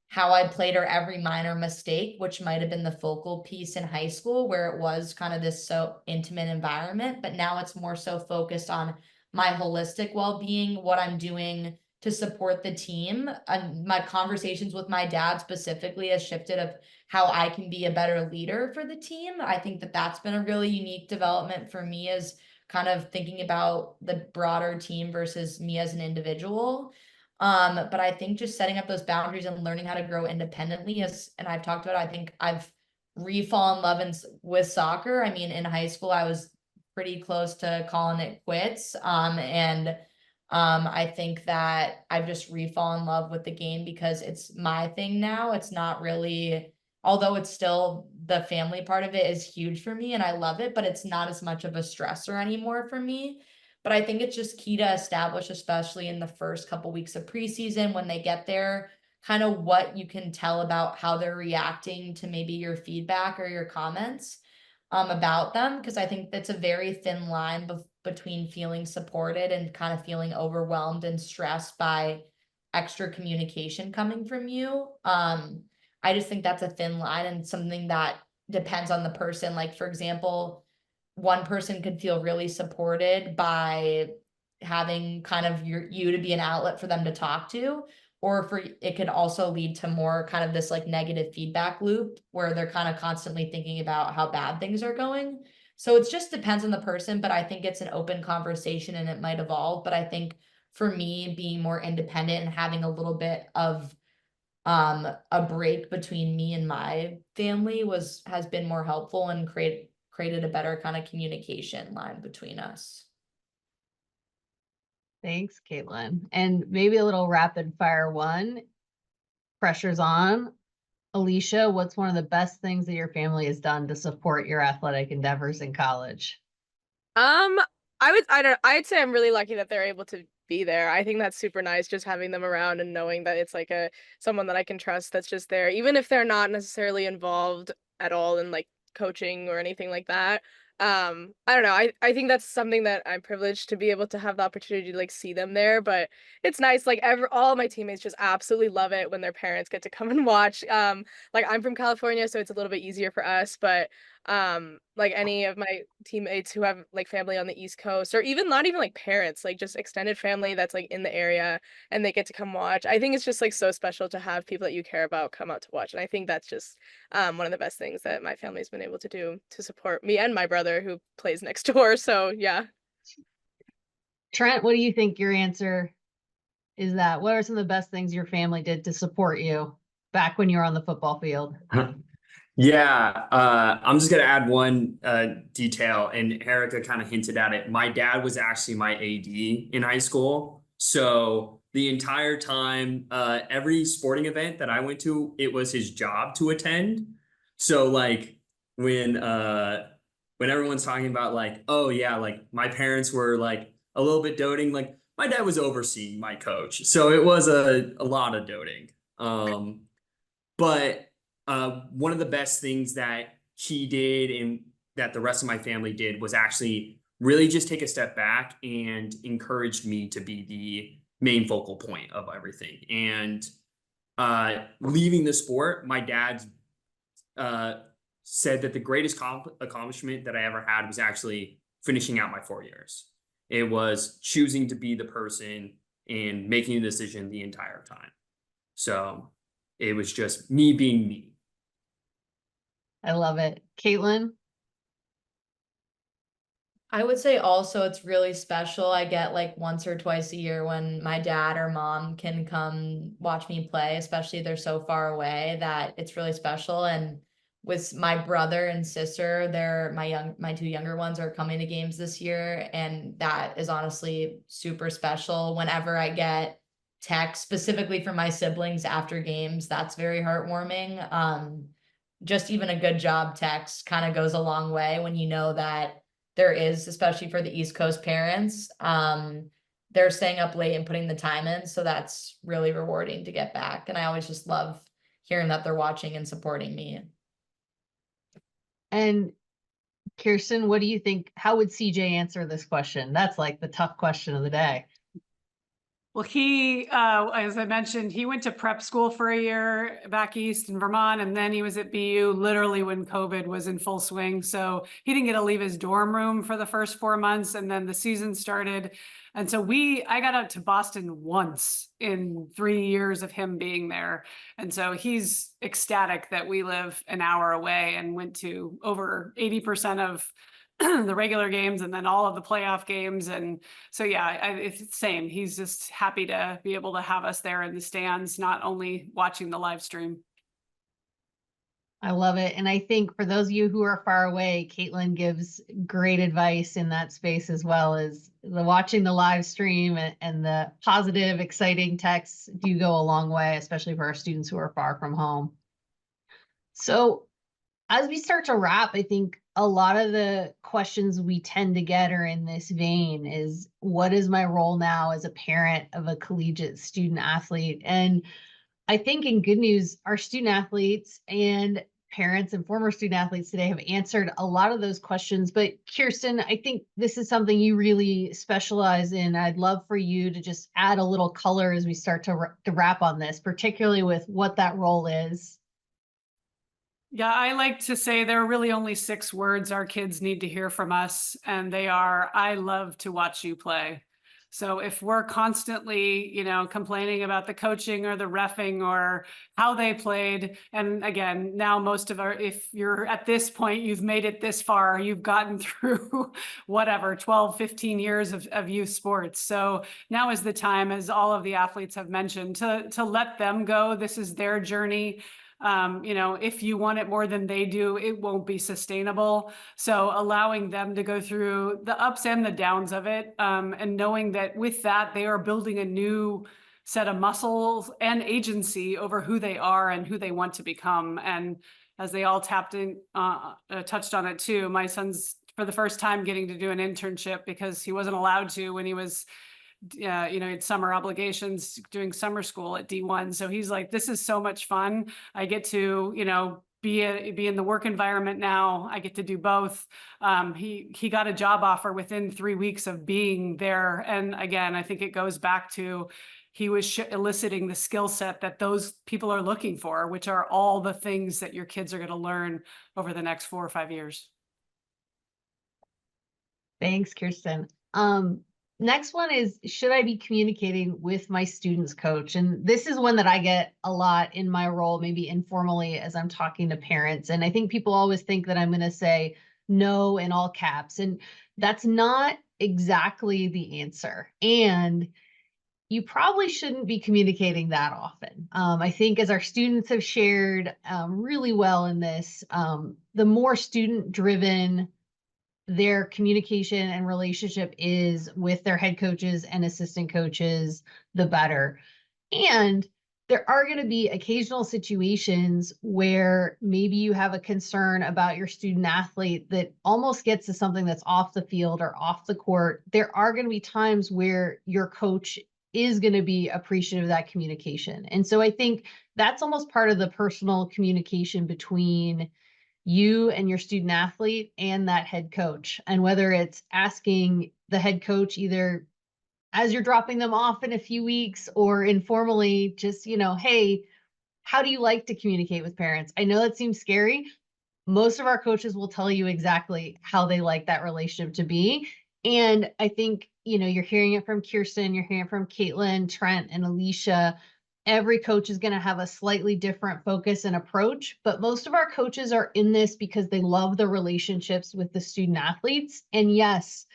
how I played or every minor mistake, which might have been the focal piece in high school, where it was kind of this so intimate environment. But now it's more so focused on my holistic well-being, what I'm doing to support the team. And my conversations with my dad specifically has shifted of how I can be a better leader for the team. I think that that's been a really unique development for me, is kind of thinking about the broader team versus me as an individual. But I think just setting up those boundaries and learning how to grow independently and I've talked about, I think I've re-fallen in love with soccer. I mean, in high school, I was pretty close to calling it quits. I think that I've just re-fallen in love with the game because it's my thing now. It's not really, although it's still, the family part of it is huge for me and I love it, but it's not as much of a stressor anymore for me. But I think it's just key to establish, especially in the first couple weeks of preseason when they get there, kind of what you can tell about how they're reacting to maybe your feedback or your comments about them. Because I think that's a very thin line between feeling supported and kind of feeling overwhelmed and stressed by extra communication coming from you. I just think that's a thin line and something that depends on the person. Like, for example, one person could feel really supported by having kind of you to be an outlet for them to talk to, or it could also lead to more kind of this like negative feedback loop where they're kind of constantly thinking about how bad things are going. So it just depends on the person, but I think it's an open conversation and it might evolve. But I think for me, being more independent and having a little bit of a break between me and my family has been more helpful and created a better kind of communication line between us. Thanks, Caitlin. And maybe a little rapid fire one. Pressure's on. Alicia, what's one of the best things that your family has done to support your athletic endeavors in college? I'd say I'm really lucky that they're able to be there. I think that's super nice, just having them around and knowing that it's like someone that I can trust that's just there, even if they're not necessarily involved at all in like coaching or anything like that. I don't know. I think that's something that I'm privileged to be able to have the opportunity to like see them there, but it's nice. Like all of my teammates just absolutely love it when their parents get to come and watch. Like I'm from California, so it's a little bit easier for us, but like any of my teammates who have like family on the East Coast or even not even like parents, like just extended family that's like in the area and they get to come watch. I think it's just like so special to have people that you care about come out to watch. And I think that's just one of the best things that my family's been able to do to support me and my brother who plays next door. So yeah. Trent, what do you think your answer is that? What are some of the best things your family did to support you back when you were on the football field? Yeah, I'm just gonna add one detail, and Erica kind of hinted at it. My dad was actually my AD in high school, so the entire time, every sporting event that I went to, it was his job to attend. So like when everyone's talking about like, oh yeah, like my parents were like a little bit doting, like my dad was overseeing my coach, so it was a lot of doting. But one of the best things that he did and that the rest of my family did was actually really just take a step back and encouraged me to be the main focal point of everything. And leaving the sport, my dad said that the greatest accomplishment that I ever had was actually finishing out my 4 years. It was choosing to be the person and making a decision the entire time. So it was just me being me. I love it. Caitlin? I would say also it's really special. I get like once or twice a year when my dad or mom can come watch me play, especially they're so far away that it's really special. And with my brother and sister, they're my two younger ones are coming to games this year. And that is honestly super special. Whenever I get text specifically from my siblings after games, that's very heartwarming. Just even a good job text kind of goes a long way when you know that there is, especially for the East Coast parents, they're staying up late and putting the time in. So that's really rewarding to get back. And I always just love hearing that they're watching and supporting me. And Kirsten, what do you think? How would CJ answer this question? That's like the tough question of the day. Well, he, as I mentioned, he went to prep school for a year back east in Vermont, and then he was at BU literally when COVID was in full swing. So he didn't get to leave his dorm room for the first 4 months, and then the season started. And so I got out to Boston once in 3 years of him being there. And so he's ecstatic that we live an hour away and went to over 80% of the regular games and then all of the playoff games. And so, yeah, it's the same. He's just happy to be able to have us there in the stands, not only watching the live stream. I love it. And I think for those of you who are far away, Caitlin gives great advice in that space as well as watching the live stream and the positive, exciting texts do go a long way, especially for our students who are far from home. So as we start to wrap, I think a lot of the questions we tend to get are in this vein is, what is my role now as a parent of a collegiate student athlete? And I think in good news, our student athletes and parents and former student athletes today have answered a lot of those questions. But Kirsten, I think this is something you really specialize in. I'd love for you to just add a little color as we start to wrap on this, particularly with what that role is. Yeah, I like to say there are really only 6 words our kids need to hear from us, and they are, I love to watch you play. So if we're constantly, complaining about the coaching or the reffing or how they played, and again, now if you're at this point, you've made it this far, you've gotten through whatever, 12, 15 years of youth sports. So now is the time, as all of the athletes have mentioned, to let them go. This is their journey. If you want it more than they do, it won't be sustainable. So allowing them to go through the ups and the downs of it, and knowing that with that, they are building a new set of muscles and agency over who they are and who they want to become. And as they all touched on it too, my son's for the first time getting to do an internship because he wasn't allowed to when he was he had summer obligations doing summer school at D1. So he's like, this is so much fun. I get to, be in the work environment now. I get to do both. He got a job offer within 3 weeks of being there. And again, I think it goes back to he was eliciting the skill set that those people are looking for, which are all the things that your kids are going to learn over the next 4 or 5 years. Thanks, Kirsten. Next one is, should I be communicating with my students coach? And this is one that I get a lot in my role, maybe informally as I'm talking to parents. And I think people always think that I'm going to say no in all caps, and that's not exactly the answer. And you probably shouldn't be communicating that often. I think as our students have shared really well in this, the more student-driven their communication and relationship is with their head coaches and assistant coaches, the better. And there are going to be occasional situations where maybe you have a concern about your student athlete that almost gets to something that's off the field or off the court. There are going to be times where your coach is going to be appreciative of that communication. And so I think that's almost part of the personal communication between you and your student athlete and that head coach. And whether it's asking the head coach either as you're dropping them off in a few weeks or informally, just, hey, how do you like to communicate with parents? I know that seems scary. Most of our coaches will tell you exactly how they like that relationship to be. And I think, you're hearing it from Kirsten, you're hearing it from Caitlin, Trent, and Alicia. Every coach is going to have a slightly different focus and approach, but most of our coaches are in this because they love the relationships with the student athletes. And yes,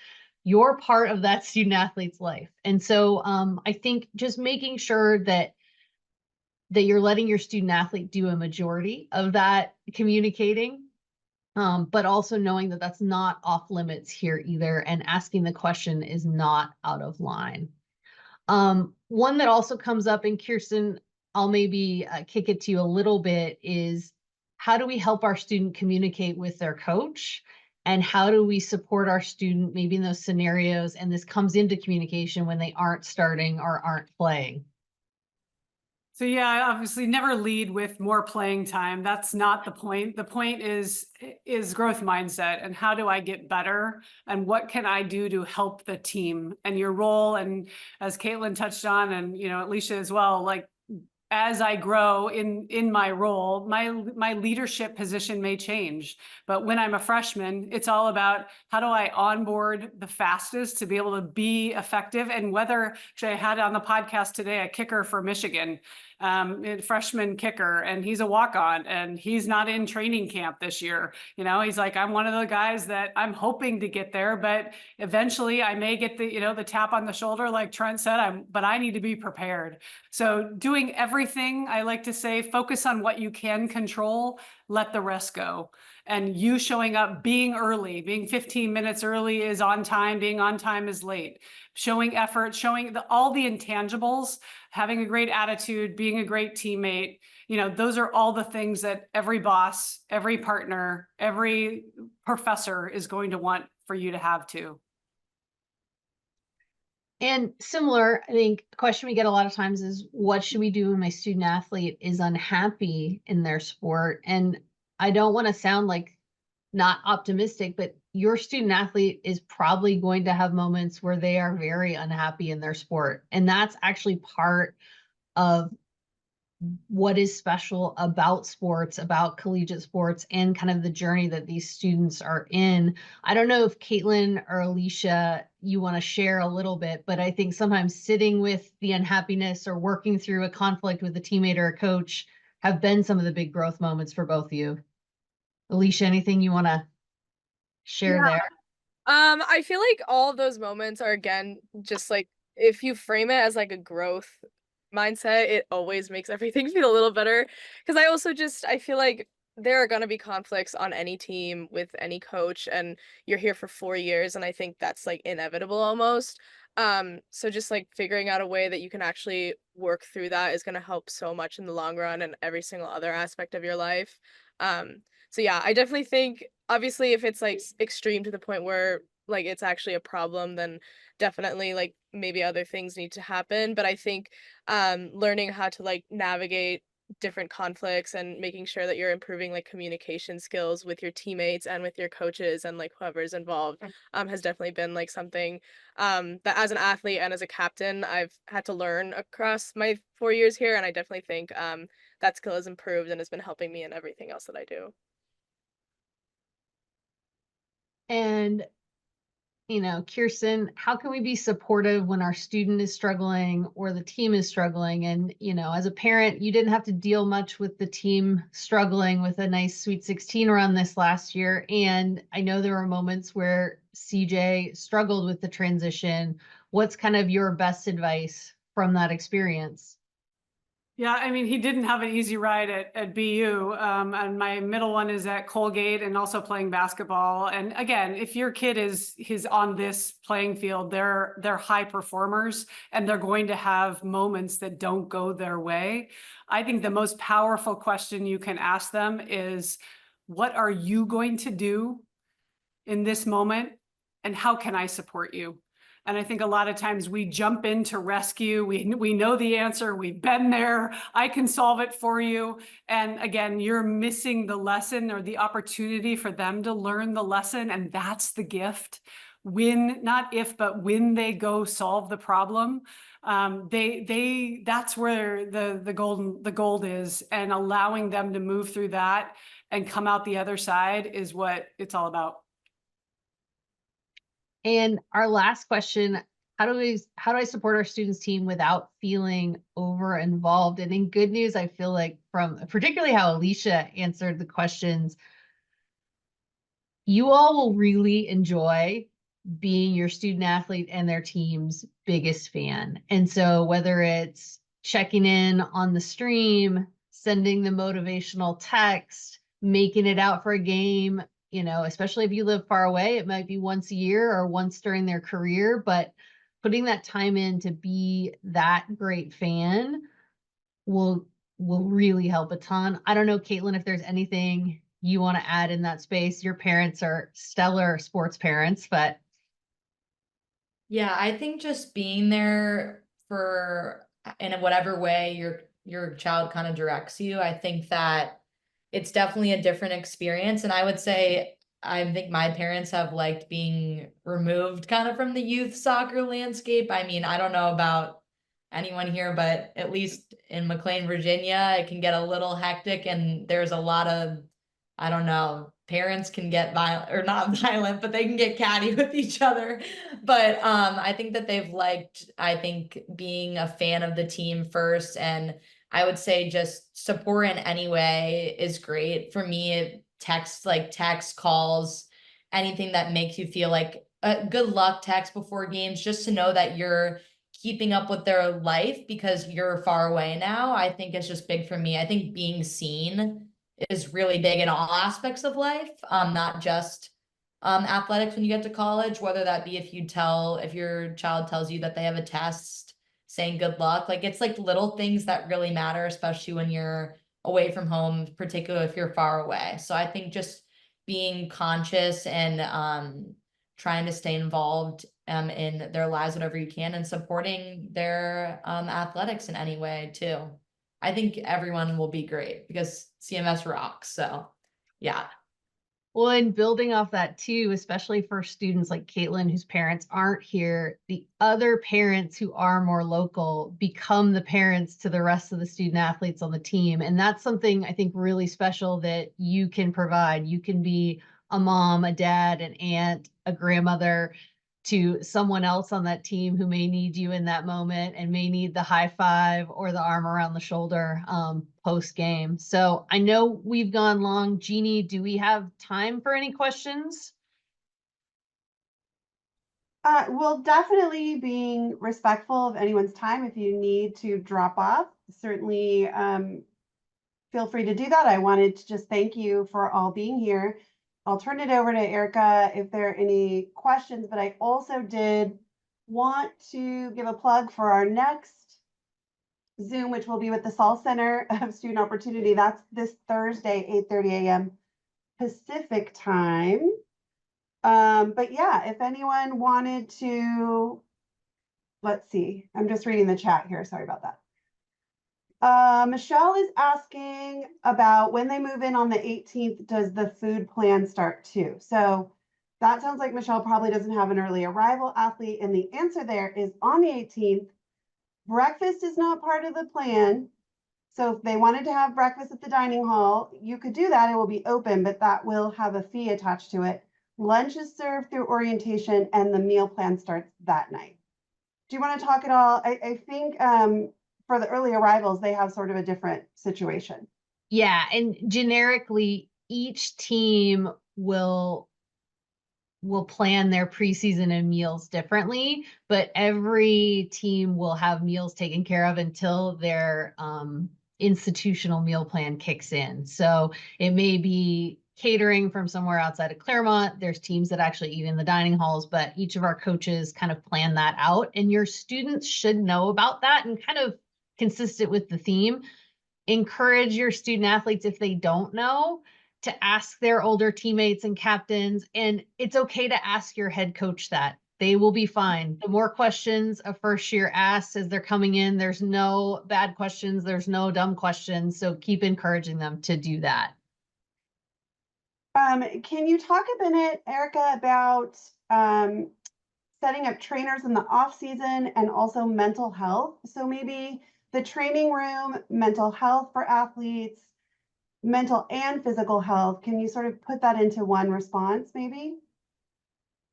you're part of that student athlete's life. And so I think just making sure that you're letting your student athlete do a majority of that communicating, but also knowing that that's not off limits here either, and asking the question is not out of line. One that also comes up, and Kirsten, I'll maybe kick it to you a little bit, is how do we help our student communicate with their coach? And how do we support our student maybe in those scenarios? And this comes into communication when they aren't starting or aren't playing. So yeah, I obviously never lead with more playing time. That's not the point. The point is growth mindset, and how do I get better, and what can I do to help the team and your role. And as Caitlin touched on, and Alicia as well, like as I grow in my role, my leadership position may change. But when I'm a freshman, it's all about how do I onboard the fastest to be able to be effective. And whether, actually I had on the podcast today a kicker for Michigan, freshman kicker, and he's a walk-on, and he's not in training camp this year. He's like, I'm one of the guys that I'm hoping to get there, but eventually I may get the tap on the shoulder, like Trent said, but I need to be prepared. So doing everything, I like to say, focus on what you can control, let the rest go. And you showing up, being early, being 15 minutes early is on time, being on time is late. Showing effort, showing all the intangibles, having a great attitude, being a great teammate. Those are all the things that every boss, every partner, every professor is going to want for you to have too. And similar, I think the question we get a lot of times is, what should we do when my student athlete is unhappy in their sport? And I don't want to sound like not optimistic, but your student athlete is probably going to have moments where they are very unhappy in their sport. And that's actually part of what is special about sports, about collegiate sports, and kind of the journey that these students are in. I don't know if Caitlin or Alicia, you want to share a little bit, but I think sometimes sitting with the unhappiness or working through a conflict with a teammate or a coach have been some of the big growth moments for both of you. Alicia, anything you want to share there? I feel like all of those moments are, again, just like, if you frame it as like a growth mindset, it always makes everything feel a little better. Because I feel like there are going to be conflicts on any team with any coach, and you're here for 4 years, and I think that's like inevitable almost. So just like figuring out a way that you can actually work through that is going to help so much in the long run and every single other aspect of your life. So yeah, I definitely think, obviously, if it's like extreme to the point where like it's actually a problem, then definitely like maybe other things need to happen. But I think learning how to like navigate different conflicts and making sure that you're improving like communication skills with your teammates and with your coaches and like whoever's involved has definitely been like something that as an athlete and as a captain I've had to learn across my 4 years here, and I definitely think that skill has improved and has been helping me in everything else that I do. And Kirsten, how can we be supportive when our student is struggling or the team is struggling? And, as a parent, you didn't have to deal much with the team struggling with a nice Sweet 16 run this last year. And I know there were moments where CJ struggled with the transition. What's kind of your best advice from that experience? Yeah, I mean, he didn't have an easy ride at BU. And my middle one is at Colgate and also playing basketball. And again, if your kid is on this playing field, they're high performers and they're going to have moments that don't go their way. I think the most powerful question you can ask them is, what are you going to do in this moment? And how can I support you? And I think a lot of times we jump in to rescue. We know the answer. We've been there. I can solve it for you. And again, you're missing the lesson or the opportunity for them to learn the lesson. And that's the gift. Not if, but when they go solve the problem, that's where the gold is. And allowing them to move through that and come out the other side is what it's all about. And our last question, how do I support our students team without feeling over involved? And in good news, I feel like from particularly how Alicia answered the questions, you all will really enjoy being your student athlete and their team's biggest fan. And so whether it's checking in on the stream, sending the motivational text, making it out for a game, especially if you live far away, it might be once a year or once during their career, but putting that time in to be that great fan will really help a ton. I don't know, Caitlin, if there's anything you want to add in that space. Your parents are stellar sports parents, but Yeah, I think just being there for in whatever way your child kind of directs you, I think that it's definitely a different experience. And I would say I think my parents have liked being removed kind of from the youth soccer landscape. I mean, I don't know about anyone here, but at least in McLean, Virginia, it can get a little hectic and there's a lot of, I don't know, parents can get violent or not violent, but they can get catty with each other. But I think that they've liked, I think, being a fan of the team first. And I would say just support in any way is great. For me, text calls, anything that makes you feel like a good luck text before games, just to know that you're keeping up with their life because you're far away now. I think it's just big for me. I think being seen is really big in all aspects of life, not just athletics when you get to college, whether that be if your child tells you that they have a test, saying good luck. Like it's like little things that really matter, especially when you're away from home, particularly if you're far away. So I think just being conscious and trying to stay involved in their lives whatever you can, and supporting their athletics in any way too. I think everyone will be great because CMS rocks. So yeah. Well, and building off that too, especially for students like Caitlin, whose parents aren't here, the other parents who are more local become the parents to the rest of the student athletes on the team. And that's something I think really special that you can provide. You can be a mom, a dad, an aunt, a grandmother to someone else on that team who may need you in that moment and may need the high five or the arm around the shoulder post game. So I know we've gone long. Jeannie, do we have time for any questions? Well, definitely being respectful of anyone's time. If you need to drop off, certainly feel free to do that. I wanted to just thank you for all being here. I'll turn it over to Erica if there are any questions, but I also did want to give a plug for our next Zoom, which will be with the Saul Center of Student Opportunity. That's this Thursday, 8:30 a.m. Pacific time. But yeah, if anyone wanted to, let's see, I'm just reading the chat here. Sorry about that. Michelle is asking about when they move in on the 18th, does the food plan start too? So that sounds like Michelle probably doesn't have an early arrival athlete. And the answer there is on the 18th, breakfast is not part of the plan. So if they wanted to have breakfast at the dining hall, you could do that. It will be open, but that will have a fee attached to it. Lunch is served through orientation and the meal plan starts that night. Do you want to talk at all? I think for the early arrivals, they have sort of a different situation. Yeah, and generically, each team will plan their preseason and meals differently, but every team will have meals taken care of until their institutional meal plan kicks in. So it may be catering from somewhere outside of Claremont. There's teams that actually eat in the dining halls, but each of our coaches kind of plan that out. And your students should know about that, and kind of consistent with the theme, encourage your student athletes, if they don't know, to ask their older teammates and captains. And it's okay to ask your head coach that. They will be fine. The more questions a first year asks as they're coming in, there's no bad questions, there's no dumb questions. So keep encouraging them to do that. Can you talk a minute, Erica, about setting up trainers in the off season and also mental health? So maybe the training room, mental health for athletes, mental and physical health. Can you sort of put that into one response maybe?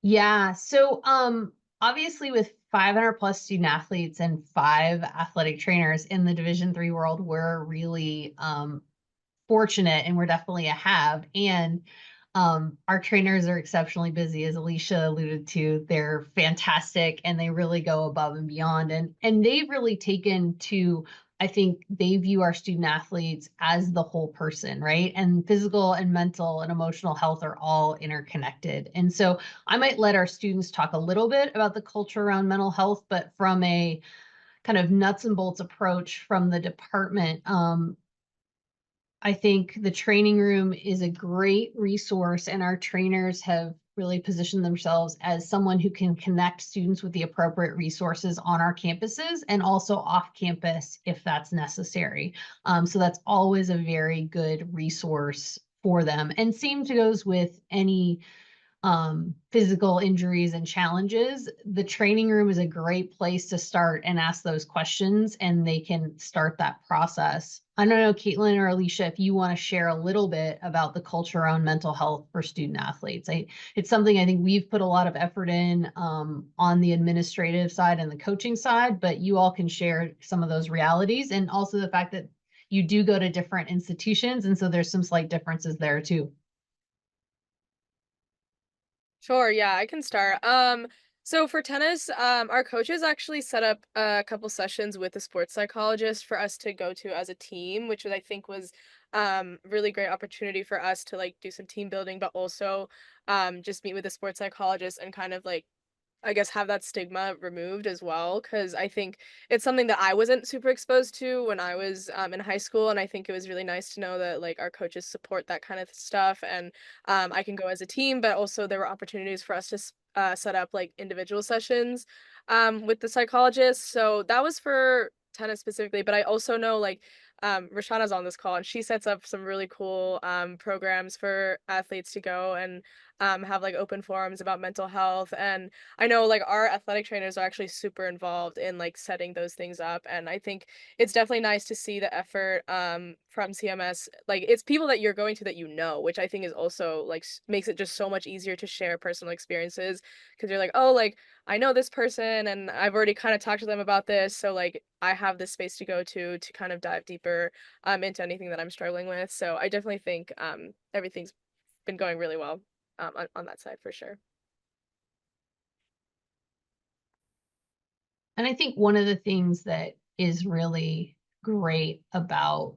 Yeah. So obviously with 500 plus student athletes and 5 athletic trainers in the Division III world, we're really fortunate, and we're definitely a have. And our trainers are exceptionally busy, as Alicia alluded to. They're fantastic and they really go above and beyond. And they've really taken to, I think they view our student athletes as the whole person, right? And physical and mental and emotional health are all interconnected. And so I might let our students talk a little bit about the culture around mental health, but from a kind of nuts and bolts approach from the department, I think the training room is a great resource, and our trainers have really positioned themselves as someone who can connect students with the appropriate resources on our campuses and also off campus if that's necessary. So that's always a very good resource for them. And same goes with any physical injuries and challenges. The training room is a great place to start and ask those questions, and they can start that process. I don't know, Caitlin or Alicia, if you want to share a little bit about the culture around mental health for student athletes. It's something I think we've put a lot of effort in on the administrative side and the coaching side, but you all can share some of those realities, and also the fact that you do go to different institutions, and so there's some slight differences there too. Sure, yeah, I can start. So for tennis, our coaches actually set up a couple sessions with a sports psychologist for us to go to as a team, which I think was really great opportunity for us to like do some team building, but also just meet with a sports psychologist and kind of like I guess have that stigma removed as well, because I think it's something that I wasn't super exposed to when I was in high school, and I think it was really nice to know that like our coaches support that kind of stuff, and I can go as a team, but also there were opportunities for us to set up like individual sessions with the psychologist. So that was for tennis specifically, but I also know like Rashana's on this call and she sets up some really cool programs for athletes to go and have like open forums about mental health. And I know like our athletic trainers are actually super involved in like setting those things up. And I think it's definitely nice to see the effort from CMS. Like it's people that you're going to that you know, which I think is also like makes it just so much easier to share personal experiences, because you're like, oh, like I know this person and I've already kind of talked to them about this. So like I have this space to go to kind of dive deeper into anything that I'm struggling with. So I definitely think everything's been going really well on that side for sure. And I think one of the things that is really great about,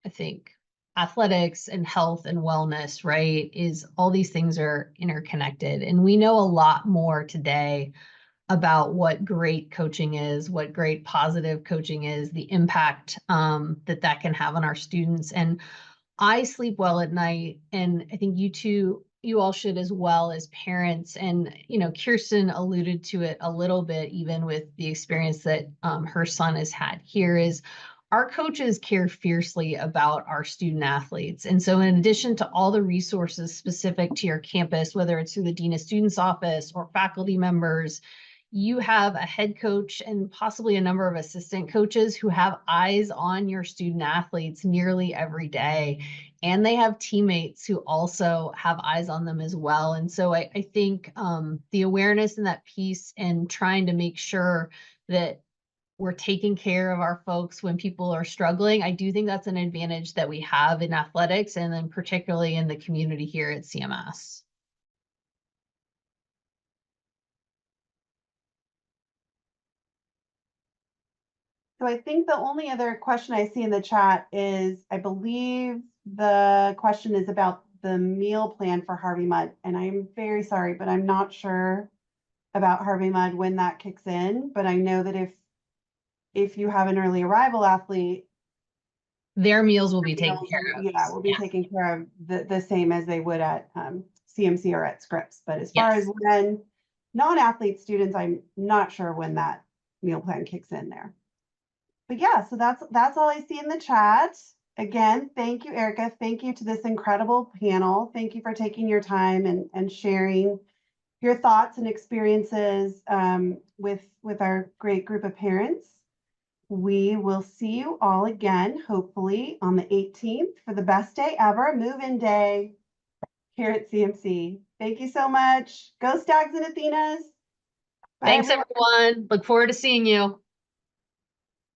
I think, athletics and health and wellness, right, is all these things are interconnected. And we know a lot more today about what great coaching is, what great positive coaching is, the impact that can have on our students. And I sleep well at night, and I think you all should as well as parents. And, Kirsten alluded to it a little bit, even with the experience that her son has had here, is our coaches care fiercely about our student athletes. And so in addition to all the resources specific to your campus, whether it's through the Dean of Students office or faculty members, you have a head coach and possibly a number of assistant coaches who have eyes on your student athletes nearly every day. And they have teammates who also have eyes on them as well. And so I think the awareness and that piece and trying to make sure that we're taking care of our folks when people are struggling, I do think that's an advantage that we have in athletics and then particularly in the community here at CMS. So I think the only other question I see in the chat is, I believe the question is about the meal plan for Harvey Mudd. And I'm very sorry, but I'm not sure about Harvey Mudd when that kicks in. But I know that if you have an early arrival athlete, their meals will be taken care of. Yeah, will be taken care of the same as they would at CMC or at Scripps. But as far as when non-athlete students, I'm not sure when that meal plan kicks in there. But yeah, so that's all I see in the chat. Again, thank you, Erica. Thank you to this incredible panel. Thank you for taking your time and sharing your thoughts and experiences with our great group of parents. We will see you all again, hopefully on the 18th for the best day ever, move-in day here at CMC. Thank you so much. Go Stags and Athenas. Bye, Thanks, everyone. Look forward to seeing you.